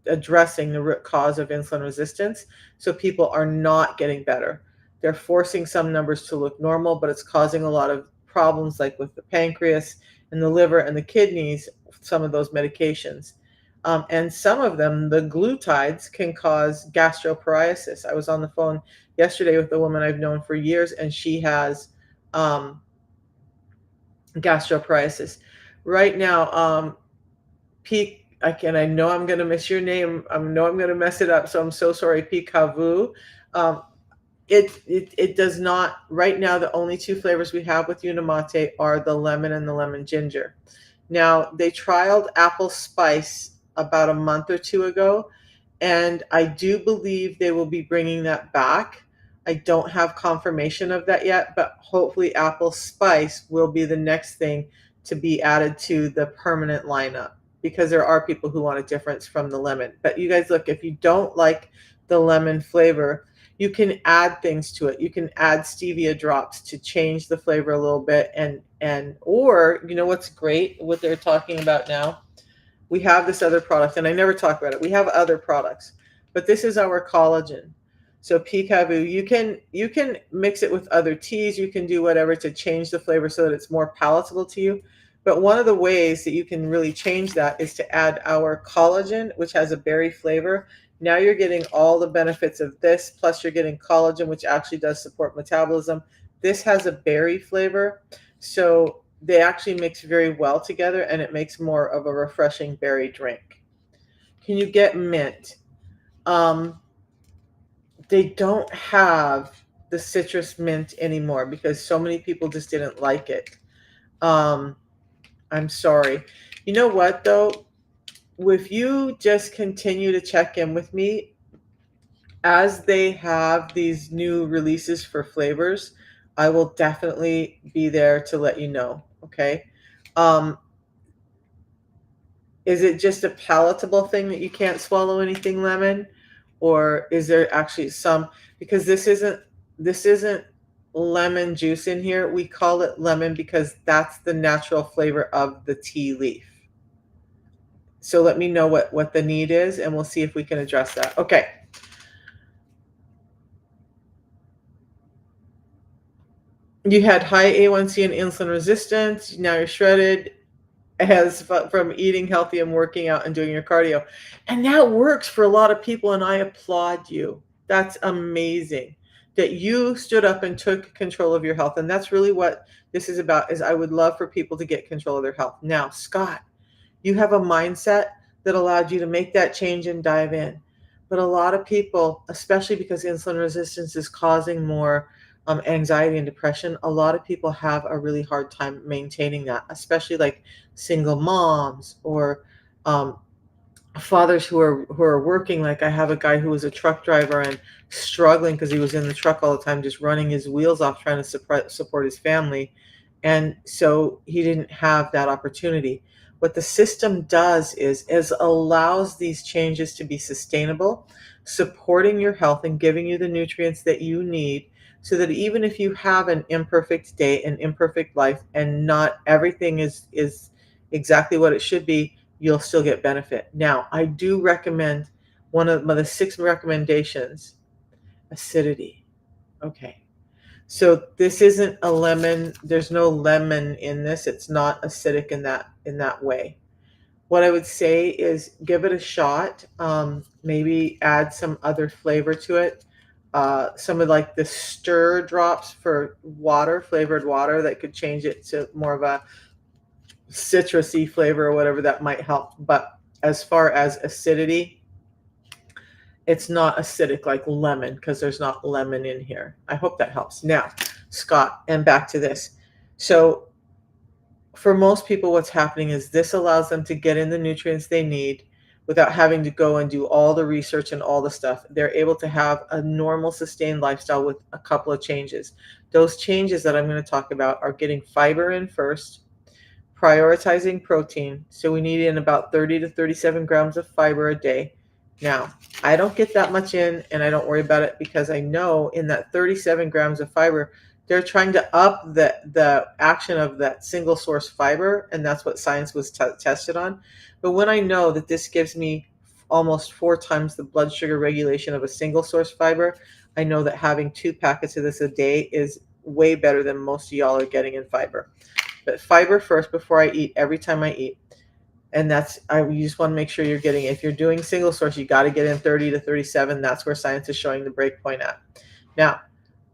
addressing the root cause of insulin resistance. So people are not getting better. They're forcing some numbers to look normal, but it's causing a lot of problems, like with the pancreas and the liver and the kidneys, some of those medications. And some of them, the glutides, can cause gastroparesis. I was on the phone yesterday with a woman I've known for years, and she has gastroparesis. Right now, I know I'm going to miss your name. I know I'm going to mess it up, so I'm so sorry, Pikavu. It does not, right now, the only two flavors we have with Unimate are the lemon and the lemon ginger. Now, they trialed apple spice about a month or two ago, and I do believe they will be bringing that back. I don't have confirmation of that yet, but hopefully apple spice will be the next thing to be added to the permanent lineup, because there are people who want a difference from the lemon. But you guys, look, if you don't like the lemon flavor, you can add things to it. You can add stevia drops to change the flavor a little bit, or you know what's great, what they're talking about now? We have this other product, and I never talk about it. We have other products, but this is our collagen. So Pikavu, you can mix it with other teas. You can do whatever to change the flavor so that it's more palatable to you. But one of the ways that you can really change that is to add our collagen, which has a berry flavor. Now you're getting all the benefits of this, plus you're getting collagen, which actually does support metabolism. This has a berry flavor, so they actually mix very well together, and it makes more of a refreshing berry drink. Can you get mint? They don't have the citrus mint anymore because so many people just didn't like it. I'm sorry. You know what, though? If you just continue to check in with me, As they have these new releases for flavors, I will definitely be there to let you know. Okay. Um, is it just a palatable thing that you can't swallow anything lemon? Or is there actually some, because this isn't lemon juice in here. We call it lemon because that's the natural flavor of the tea leaf. So let me know what the need is and we'll see if we can address that. Okay. You had high A1C and insulin resistance. Now you're shredded as from eating healthy and working out and doing your cardio. And that works for a lot of people and I applaud you. That's amazing that you stood up and took control of your health. And that's really what this is about, is I would love for people to get control of their health. Now, Scott, you have a mindset that allowed you to make that change and dive in. But a lot of people, especially because insulin resistance is causing more anxiety and depression, a lot of people have a really hard time maintaining that, especially like single moms or um, fathers who are working. Like I have a guy who was a truck driver and struggling because he was in the truck all the time, just running his wheels off, trying to support his family, and so he didn't have that opportunity. What the system does is allows these changes to be sustainable, supporting your health and giving you the nutrients that you need, so that even if you have an imperfect day, an imperfect life, and not everything is exactly what it should be, you'll still get benefit. Now, I do recommend one of the 6 recommendations: acidity. Okay. So this isn't a lemon. There's no lemon in this. It's not acidic in that way. What I would say is give it a shot. Maybe add some other flavor to it. Some of like the stir drops for water, flavored water, that could change it to more of a citrusy flavor or whatever that might help. But as far as acidity, it's not acidic like lemon because there's not lemon in here. I hope that helps. Now, Scott, and back to this. So, for most people, what's happening is this allows them to get in the nutrients they need without having to go and do all the research and all the stuff. They're able to have a normal, sustained lifestyle with a couple of changes. Those changes that I'm going to talk about are getting fiber in first, prioritizing protein. So we need in about 30 to 37 grams of fiber a day. Now, I don't get that much in and I don't worry about it because I know in that 37 grams of fiber, they're trying to up the action of that single source fiber, and that's what science was tested on. But when I know that this gives me almost 4 times the blood sugar regulation of a single source fiber, I know that having 2 packets of this a day is way better than most of y'all are getting in fiber. But fiber first before I eat, every time I eat. And you just want to make sure you're getting, if you're doing single source, you got to get in 30 to 37. That's where science is showing the break point at. Now,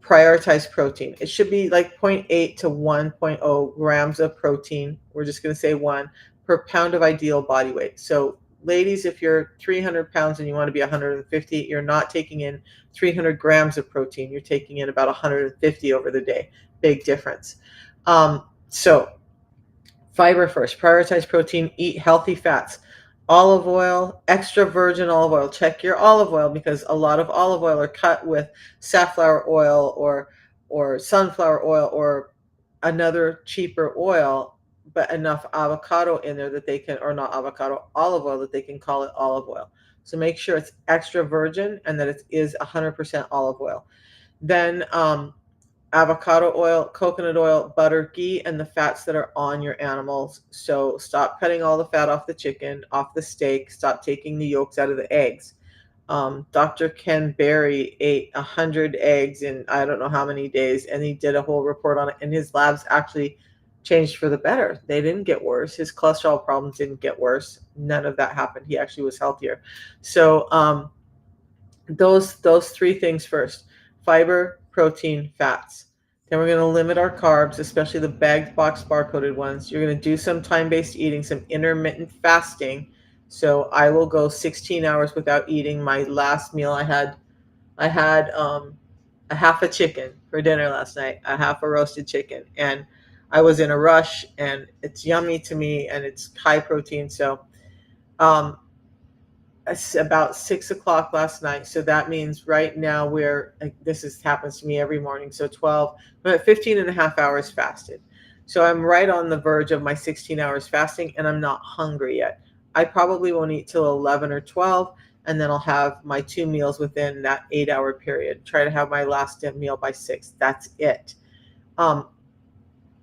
prioritize protein. It should be like zero point 0.8 to 1.0 grams of protein. We're just going to say 1 per pound of ideal body weight. So ladies, if you're 300 pounds and you want to be 150, you're not taking in 300 grams of protein. You're taking in about 150 over the day. Big difference. So fiber first, prioritize protein, eat healthy fats, olive oil, extra virgin olive oil. Check your olive oil because a lot of olive oil are cut with safflower oil or sunflower oil or another cheaper oil, but enough avocado in there that they can, or not avocado, olive oil, that they can call it olive oil. So make sure it's extra virgin and that it is 100% olive oil. Then avocado oil, coconut oil, butter, ghee, and the fats that are on your animals. So stop cutting all the fat off the chicken, off the steak. Stop taking the yolks out of the eggs. Dr. Ken Berry ate 100 eggs in I don't know how many days, and he did a whole report on it. And his labs actually changed for the better. They didn't get worse. His cholesterol problems didn't get worse. None of that happened. He actually was healthier. So those 3 things first: fiber, protein, fats. Then we're going to limit our carbs, especially the bagged box barcoded ones. You're going to do some time-based eating, some intermittent fasting. So I will go 16 hours without eating. My last meal I had a half a chicken for dinner last night, a half a roasted chicken, and I was in a rush, and it's yummy to me and it's high protein. So um, It's about 6 o'clock last night. So that means right now happens to me every morning. So 12, but 15 and a half hours fasted. So I'm right on the verge of my 16 hours fasting and I'm not hungry yet. I probably won't eat till 11 or 12 and then I'll have my 2 meals within that 8 hour period. Try to have my last meal by 6. That's it. Um,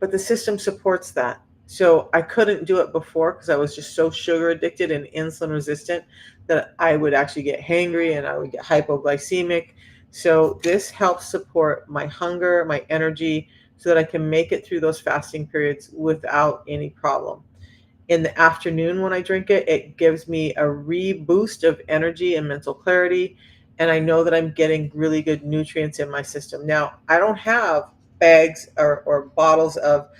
but the system supports that. So I couldn't do it before because I was just so sugar addicted and insulin resistant that I would actually get hangry and I would get hypoglycemic. So this helps support my hunger, my energy, so that I can make it through those fasting periods without any problem. In the afternoon, when I drink it, it gives me a reboost of energy and mental clarity. And I know that I'm getting really good nutrients in my system. Now, I don't have bags or bottles of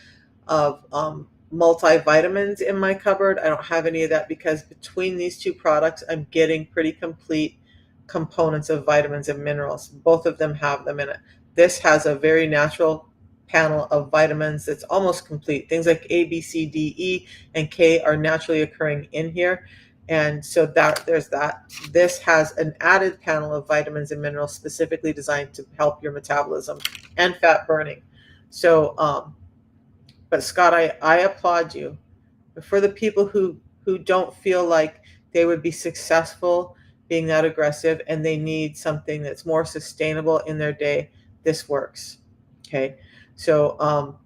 multivitamins in my cupboard. I don't have any of that because between these two products, I'm getting pretty complete components of vitamins and minerals. Both of them have them in it. This has a very natural panel of vitamins that's almost complete. Things like A, B, C, D, E, and K are naturally occurring in here. And so that there's that. This has an added panel of vitamins and minerals specifically designed to help your metabolism and fat burning. So, but Scott, I applaud you. For the people who don't feel like they would be successful being that aggressive and they need something that's more sustainable in their day, this works. Okay. So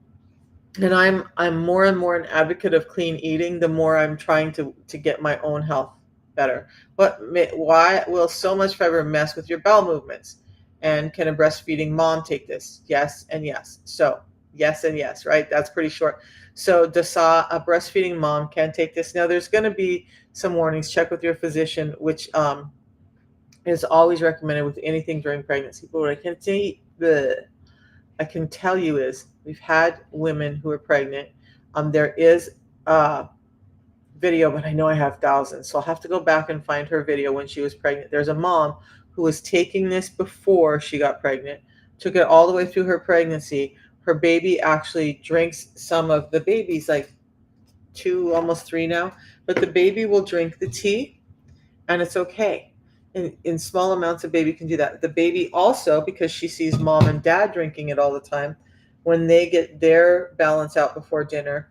and I'm more and more an advocate of clean eating the more I'm trying to get my own health better. Why will so much fiber mess with your bowel movements? And can a breastfeeding mom take this? Yes and yes. So yes and yes, right? That's pretty short. So Dasa, a breastfeeding mom can take this. Now there's going to be some warnings. Check with your physician, which is always recommended with anything during pregnancy. But what I can tell you is we've had women who are pregnant. There is a video, but I know I have thousands. So I'll have to go back and find her video when she was pregnant. There's a mom who was taking this before she got pregnant, took it all the way through her pregnancy. Her baby actually drinks some of the baby's like 2, almost 3 now, but the baby will drink the tea and it's okay. In small amounts, a baby can do that. The baby also, because she sees mom and dad drinking it all the time, when they get their balance out before dinner,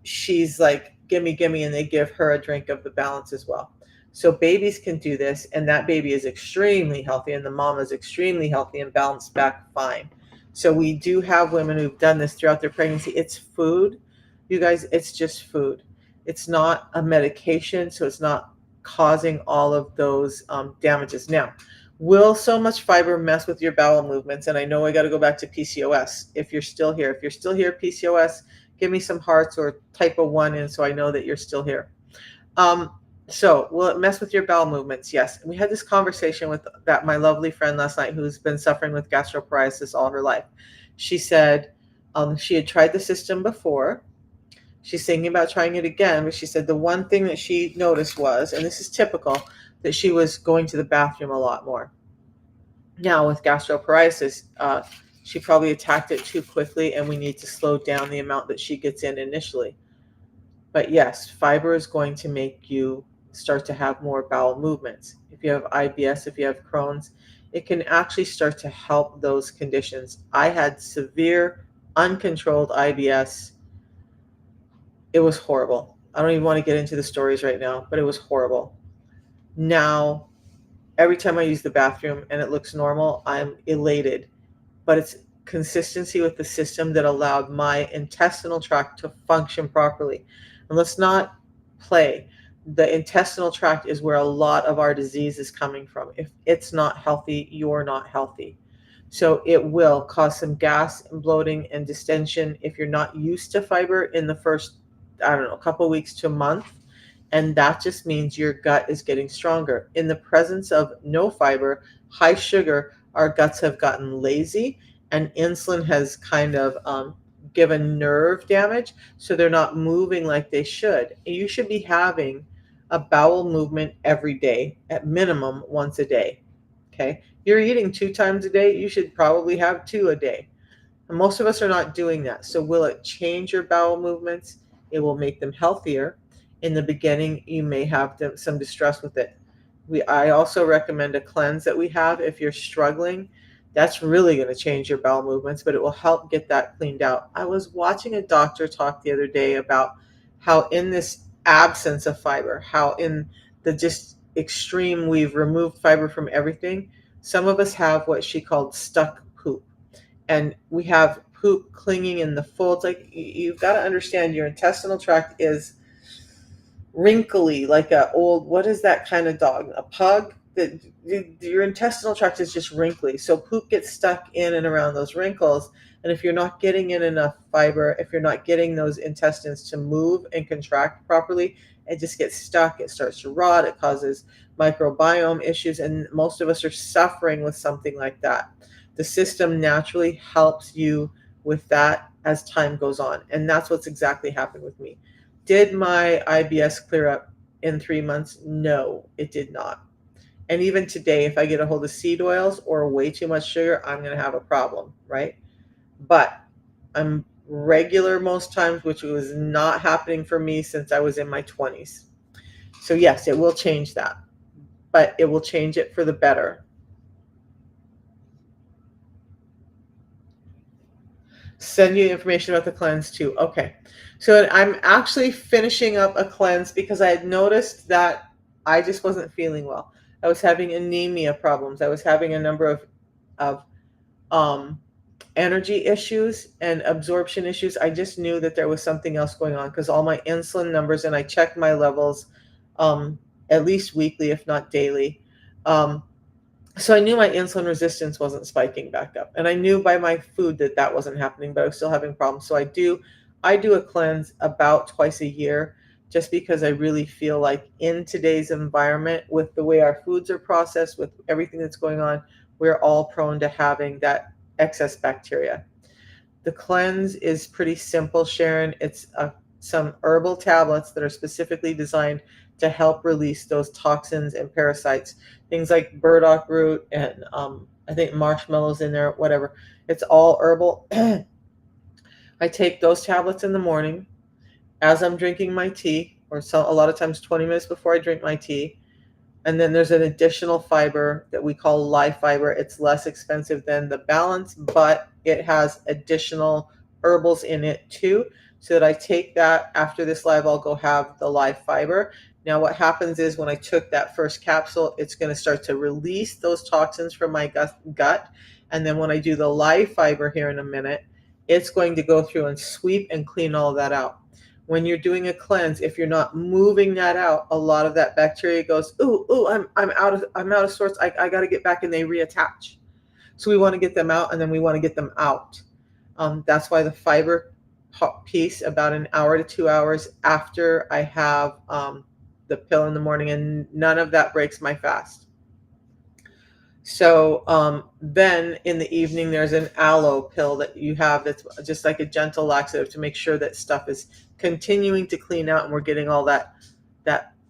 she's like, gimme, gimme, and they give her a drink of the balance as well. So babies can do this, and that baby is extremely healthy, and the mom is extremely healthy and balanced back fine. So we do have women who've done this throughout their pregnancy. It's food, you guys, it's just food. It's not a medication, so it's not causing all of those damages. Now, will so much fiber mess with your bowel movements? And I know I got to go back to PCOS. If you're still here, PCOS, give me some hearts or type of 1 in so I know that you're still here. So will it mess with your bowel movements? Yes. And we had this conversation with my lovely friend last night who's been suffering with gastroparesis all her life. She said she had tried the system before. She's thinking about trying it again, but she said the one thing that she noticed was, and this is typical, that she was going to the bathroom a lot more. Now with gastroparesis, she probably attacked it too quickly and we need to slow down the amount that she gets in initially. But yes, fiber is going to make you start to have more bowel movements. If you have IBS, if you have Crohn's, it can actually start to help those conditions. I had severe, uncontrolled IBS. It was horrible. I don't even want to get into the stories right now, but it was horrible. Now, every time I use the bathroom and it looks normal, I'm elated. But it's consistency with the system that allowed my intestinal tract to function properly. And let's not play. The intestinal tract is where a lot of our disease is coming from. If it's not healthy, you're not healthy. So it will cause some gas and bloating and distension if you're not used to fiber in the first, I don't know, a couple of weeks to a month. And that just means your gut is getting stronger. In the presence of no fiber, high sugar, our guts have gotten lazy and insulin has kind of given nerve damage. So they're not moving like they should. You should be having a bowel movement every day, at minimum once a day. Okay. You're eating 2 times a day. You should probably have 2 a day. And most of us are not doing that. So will it change your bowel movements? It will make them healthier. In the beginning, you may have some distress with it. I also recommend a cleanse that we have if you're struggling. That's really going to change your bowel movements, but it will help get that cleaned out. I was watching a doctor talk the other day about how in this absence of fiber, how in the just extreme we've removed fiber from everything, some of us have what she called stuck poop. And we have poop clinging in the folds. Like you've got to understand your intestinal tract is wrinkly, like a old, what is that kind of dog, a pug, that your intestinal tract is just wrinkly, so poop gets stuck in and around those wrinkles. And if you're not getting in enough fiber, if you're not getting those intestines to move and contract properly, it just gets stuck, it starts to rot, it causes microbiome issues, and most of us are suffering with something like that. The system naturally helps you with that as time goes on, and that's what's exactly happened with me. Did my IBS clear up in 3 months? No, it did not. And even today, if I get a hold of seed oils or way too much sugar, I'm going to have a problem, right? But I'm regular most times, which was not happening for me since I was in my 20s. So, yes, it will change that, but it will change it for the better. Send you information about the cleanse too. Okay. So I'm actually finishing up a cleanse because I had noticed that I just wasn't feeling well. I was having anemia problems. I was having a number of um, energy issues and absorption issues. I just knew that there was something else going on because all my insulin numbers, and I checked my levels um, at least weekly, if not daily. Um, so I knew my insulin resistance wasn't spiking back up, and I knew by my food that that wasn't happening, but I was still having problems. So I do a cleanse about twice a year, just because I really feel like in today's environment, with the way our foods are processed, with everything that's going on, we're all prone to having that excess bacteria. The cleanse is pretty simple, Sharon. It's some herbal tablets that are specifically designed to help release those toxins and parasites. Things like burdock root and I think marshmallows in there, whatever. It's all herbal. I take those tablets in the morning as I'm drinking my tea, or so a lot of times 20 minutes before I drink my tea. And then there's an additional fiber that we call live fiber. It's less expensive than the balance, but it has additional herbals in it too. So that I take that after this live, I'll go have the live fiber. Now, what happens is when I took that first capsule, it's going to start to release those toxins from my gut. And then when I do the live fiber here in a minute, it's going to go through and sweep and clean all of that out. When you're doing a cleanse, if you're not moving that out, a lot of that bacteria goes, ooh, I'm out of sorts. I got to get back, and they reattach. So we want to get them out, and then we want to get them out. That's why the fiber piece about an hour to 2 hours after I have the pill in the morning, and none of that breaks my fast. So then in the evening, there's an aloe pill that you have that's just like a gentle laxative to make sure that stuff is continuing to clean out and we're getting all that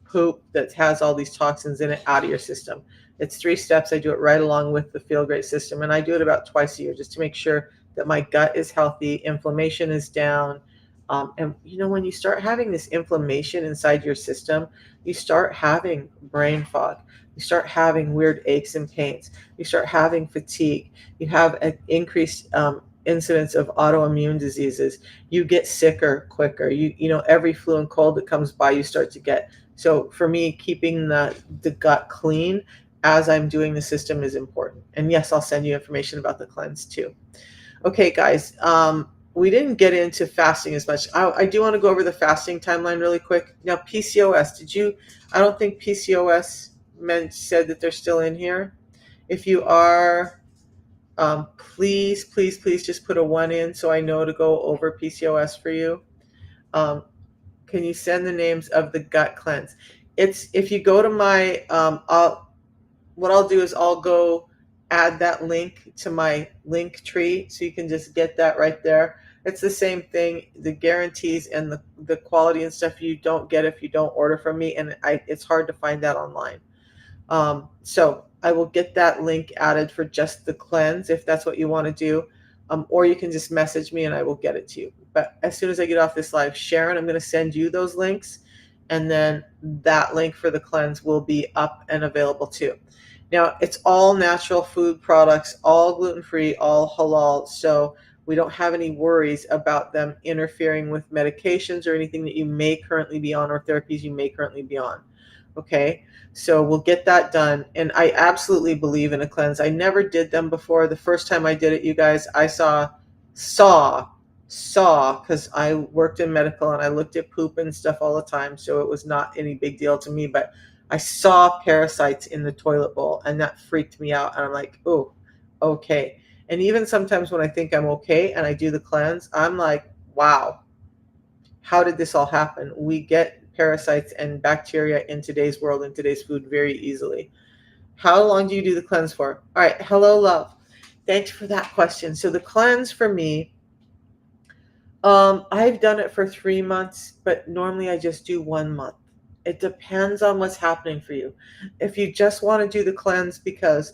poop that has all these toxins in it out of your system. It's 3 steps. I do it right along with the Feel Great system, and I do it about twice a year just to make sure that my gut is healthy, inflammation is down. And when you start having this inflammation inside your system, you start having brain fog. You start having weird aches and pains. You start having fatigue. You have an increased incidence of autoimmune diseases. You get sicker quicker. Every flu and cold that comes by, you start to get. So for me, keeping the gut clean as I'm doing the system is important. And yes, I'll send you information about the cleanse too. Okay, guys. We didn't get into fasting as much. I do want to go over the fasting timeline really quick. Now, PCOS. I don't think PCOS said that they're still in here. If you are, please, please, please just put a 1 in so I know to go over PCOS for you. Can you send the names of the gut cleanse? If you go to my, what I'll do is I'll go add that link to my link tree so you can just get that right there. It's the same thing. The guarantees and the quality and stuff you don't get if you don't order from me, and it's hard to find that online. So I will get that link added for just the cleanse if that's what you want to do. Or you can just message me and I will get it to you. But as soon as I get off this live, Sharon, I'm going to send you those links. and then that link for the cleanse will be up and available too. Now, it's all natural food products, all gluten-free, all halal, so we don't have any worries about them interfering with medications or anything that you may currently be on or therapies you may currently be on. Okay, so we'll get that done. And I absolutely believe in a cleanse. I never did them before. The first time I did it, you guys, I saw, because I worked in medical and I looked at poop and stuff all the time. So it was not any big deal to me, but I saw parasites in the toilet bowl and that freaked me out. And I'm like, oh, okay. And even sometimes when I think I'm okay and I do the cleanse, I'm like, wow, how did this all happen? We get parasites and bacteria in today's world, in today's food, very easily. How long do you do the cleanse for? All right. Hello, love. Thanks for that question. So the cleanse for me, I've done it for 3 months, but normally I just do 1 month. It depends on what's happening for you. If you just want to do the cleanse because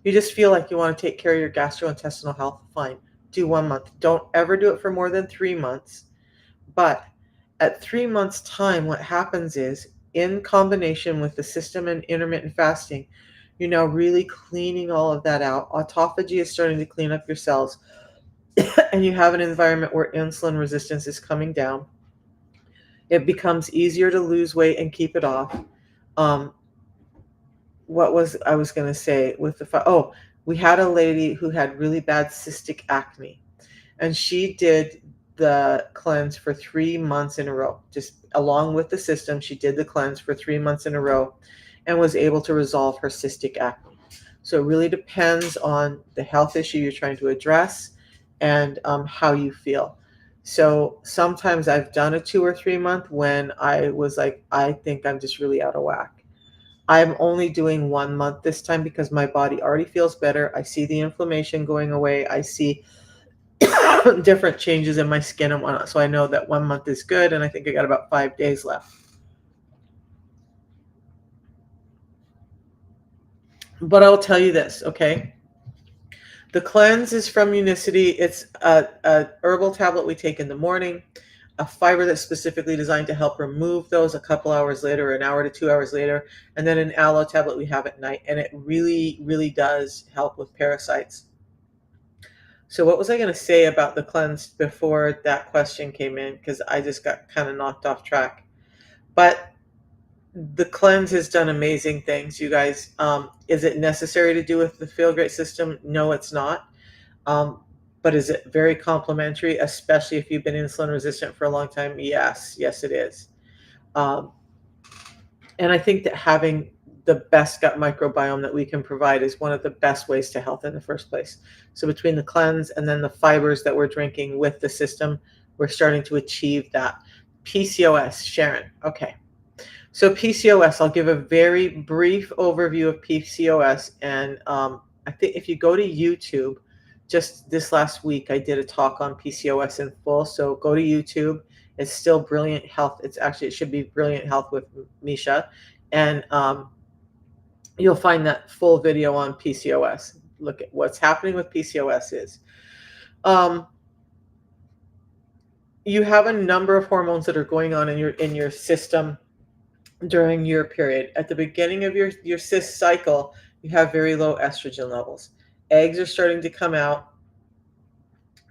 you just feel like you want to take care of your gastrointestinal health, fine. Do 1 month. Don't ever do it for more than 3 months. But at 3 months' time, what happens is, in combination with the system and intermittent fasting, you're now really cleaning all of that out. Autophagy is starting to clean up your cells, and you have an environment where insulin resistance is coming down. It becomes easier to lose weight and keep it off. Um, what was I was going to say with the we had a lady who had really bad cystic acne, and she did the cleanse for 3 months in a row. Just along with the system, she did the cleanse for 3 months in a row and was able to resolve her cystic acne. So it really depends on the health issue you're trying to address and how you feel. So sometimes I've done a 2 or 3 month when I was like, I think I'm just really out of whack. I'm only doing 1 month this time because my body already feels better. I see the inflammation going away. I see different changes in my skin and whatnot. So I know that 1 month is good, and I think I got about 5 days left. But I'll tell you this, okay? The cleanse is from Unicity. It's a herbal tablet we take in the morning, a fiber that's specifically designed to help remove those a couple hours later, an hour to 2 hours later, and then an aloe tablet we have at night. And it really, really does help with parasites. So what was I going to say about the cleanse before that question came in? Because I just got kind of knocked off track. But the cleanse has done amazing things, you guys. Is it necessary to do with the Feel Great system? No, it's not. But is it very complementary, especially if you've been insulin resistant for a long time? Yes, it is. Um, and I think that having the best gut microbiome that we can provide is one of the best ways to health in the first place. So between the cleanse and then the fibers that we're drinking with the system, we're starting to achieve that. PCOS, Sharon. Okay. So PCOS, I'll give a very brief overview of PCOS. And I think if you go to YouTube, just this last week, I did a talk on PCOS in full. So go to YouTube. It's still Brilliant Health. It should be Brilliant Health with Misha. And you'll find that full video on PCOS. Look at what's happening with PCOS is. You have a number of hormones that are going on in your system during your period. At the beginning of your cis cycle, you have very low estrogen levels. Eggs are starting to come out.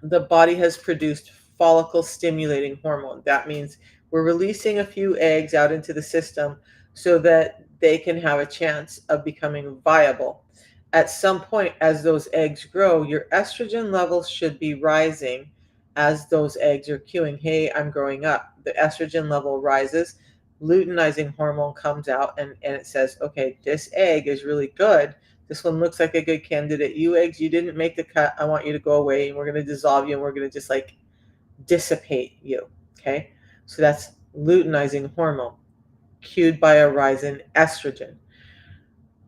The body has produced follicle stimulating hormone. That means we're releasing a few eggs out into the system so that they can have a chance of becoming viable. At some point, as those eggs grow, your estrogen levels should be rising as those eggs are cueing, hey, I'm growing up. The estrogen level rises, luteinizing hormone comes out, and it says, okay, this egg is really good. This one looks like a good candidate. You eggs, you didn't make the cut. I want you to go away, and we're going to dissolve you, and we're going to just like dissipate you. Okay. So that's luteinizing hormone cued by a rise in estrogen.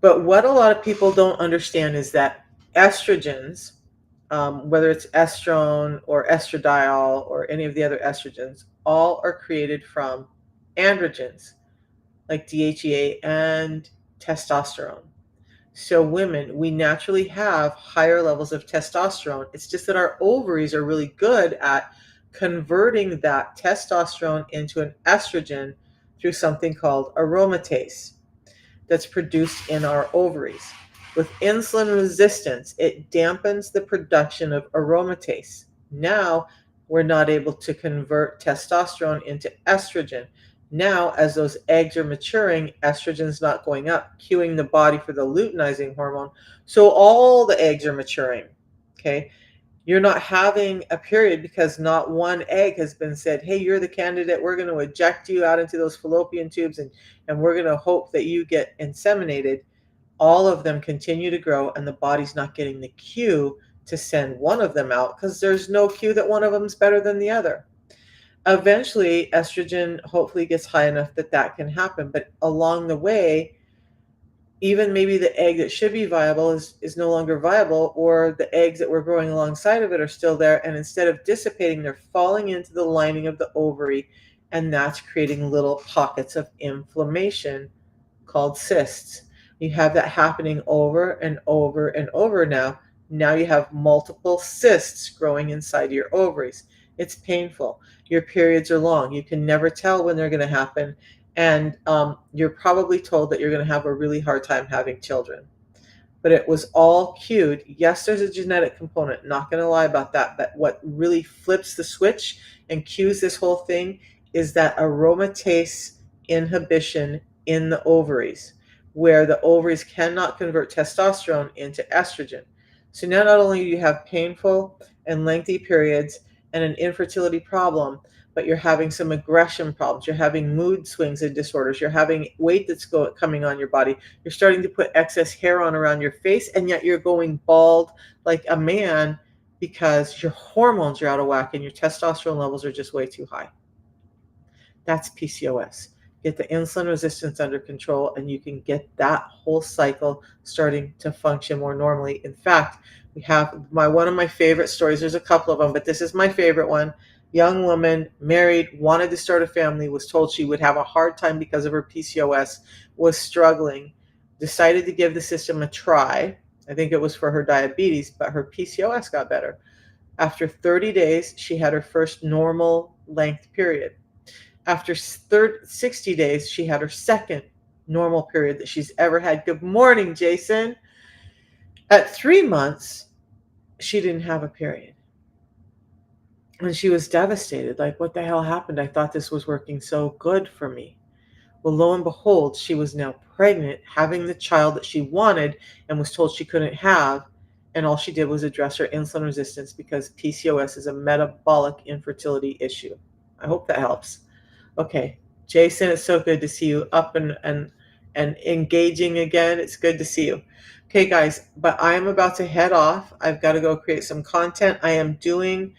But what a lot of people don't understand is that estrogens, whether it's estrone or estradiol or any of the other estrogens, all are created from androgens like DHEA and testosterone. So women, we naturally have higher levels of testosterone. It's just that our ovaries are really good at converting that testosterone into an estrogen through something called aromatase that's produced in our ovaries. With insulin resistance, it dampens the production of aromatase. Now, we're not able to convert testosterone into estrogen. Now, as those eggs are maturing, estrogen's not going up, cueing the body for the luteinizing hormone. So all the eggs are maturing. Okay. You're not having a period because not one egg has been said, hey, you're the candidate. We're going to eject you out into those fallopian tubes and we're going to hope that you get inseminated. All of them continue to grow and the body's not getting the cue to send one of them out because there's no cue that one of them is better than the other. Eventually, estrogen hopefully gets high enough that that can happen. But along the way, even maybe the egg that should be viable is no longer viable, or the eggs that were growing alongside of it are still there. And instead of dissipating, they're falling into the lining of the ovary. And that's creating little pockets of inflammation called cysts. You have that happening over and over and over now. Now you have multiple cysts growing inside your ovaries. It's painful. Your periods are long. You can never tell when they're going to happen. And you're probably told that you're going to have a really hard time having children. But it was all cued. Yes, there's a genetic component. Not going to lie about that. But what really flips the switch and cues this whole thing is that aromatase inhibition in the ovaries, where the ovaries cannot convert testosterone into estrogen. So now not only do you have painful and lengthy periods and an infertility problem, but you're having some aggression problems. You're having mood swings and disorders. You're having weight that's coming on your body. You're starting to put excess hair on around your face, and yet you're going bald like a man because your hormones are out of whack and your testosterone levels are just way too high. That's PCOS. Get the insulin resistance under control, and you can get that whole cycle starting to function more normally. In fact, we have one of my favorite stories. There's a couple of them, but this is my favorite one. Young woman, married, wanted to start a family, was told she would have a hard time because of her PCOS, was struggling, decided to give the system a try. I think it was for her diabetes, but her PCOS got better. After 30 days, she had her first normal length period. After 60 days, she had her second normal period that she's ever had. Good morning, Jason. At 3 months, she didn't have a period. And she was devastated. Like, what the hell happened? I thought this was working so good for me. Well, lo and behold, she was now pregnant, having the child that she wanted and was told she couldn't have. And all she did was address her insulin resistance because PCOS is a metabolic infertility issue. I hope that helps. Okay, Jason, it's so good to see you up and engaging again. It's good to see you. Okay, guys, but I am about to head off. I've got to go create some content. I am doing,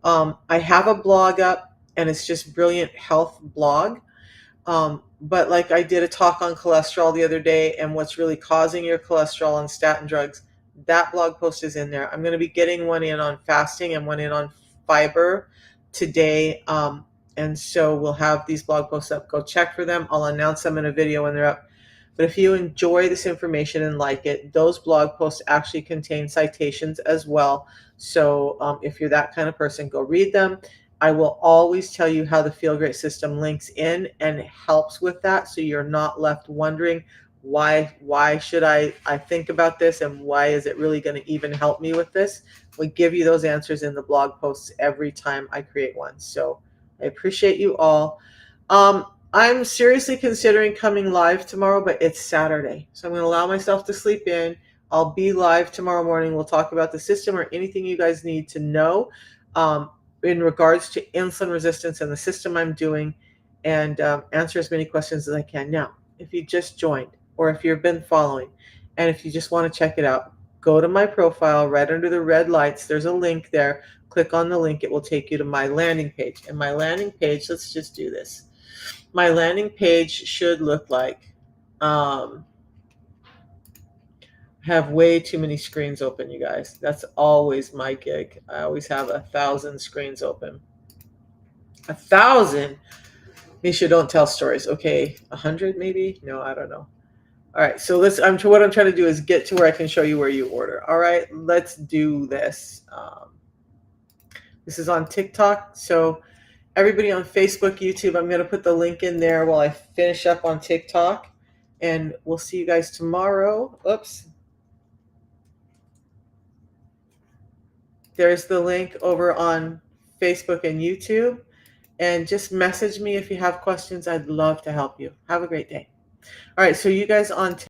I have a blog up, and it's just Brilliant Health blog. But like I did a talk on cholesterol the other day and what's really causing your cholesterol and statin drugs. That blog post is in there. I'm going to be getting one in on fasting and one in on fiber today. And so we'll have these blog posts up. Go check for them. I'll announce them in a video when they're up. But if you enjoy this information and like it, those blog posts actually contain citations as well. So if you're that kind of person, go read them. I will always tell you how the Feel Great system links in and helps with that, so you're not left wondering why should I think about this and why is it really going to even help me with this. We give you those answers in the blog posts every time I create one. So I appreciate you all. I'm seriously considering coming live tomorrow, but it's Saturday, so I'm going to allow myself to sleep in. I'll be live tomorrow morning. We'll talk about the system or anything you guys need to know in regards to insulin resistance and the system I'm doing, and answer as many questions as I can. Now, if you just joined or if you've been following and if you just want to check it out, go to my profile right under the red lights. There's a link there. Click on the link. It will take you to my landing page. And my landing page, let's just do this. My landing page should look like, have way too many screens open, you guys. That's always my gig. I always have 1,000 screens open. 1,000? Misha, don't tell stories. Okay, 100 maybe? No, I don't know. All right, so what I'm trying to do is get to where I can show you where you order. All right, let's do this. This is on TikTok. So everybody on Facebook, YouTube, I'm going to put the link in there while I finish up on TikTok. And we'll see you guys tomorrow. Oops. There's the link over on Facebook and YouTube. And just message me if you have questions. I'd love to help you. Have a great day. All right. So you guys on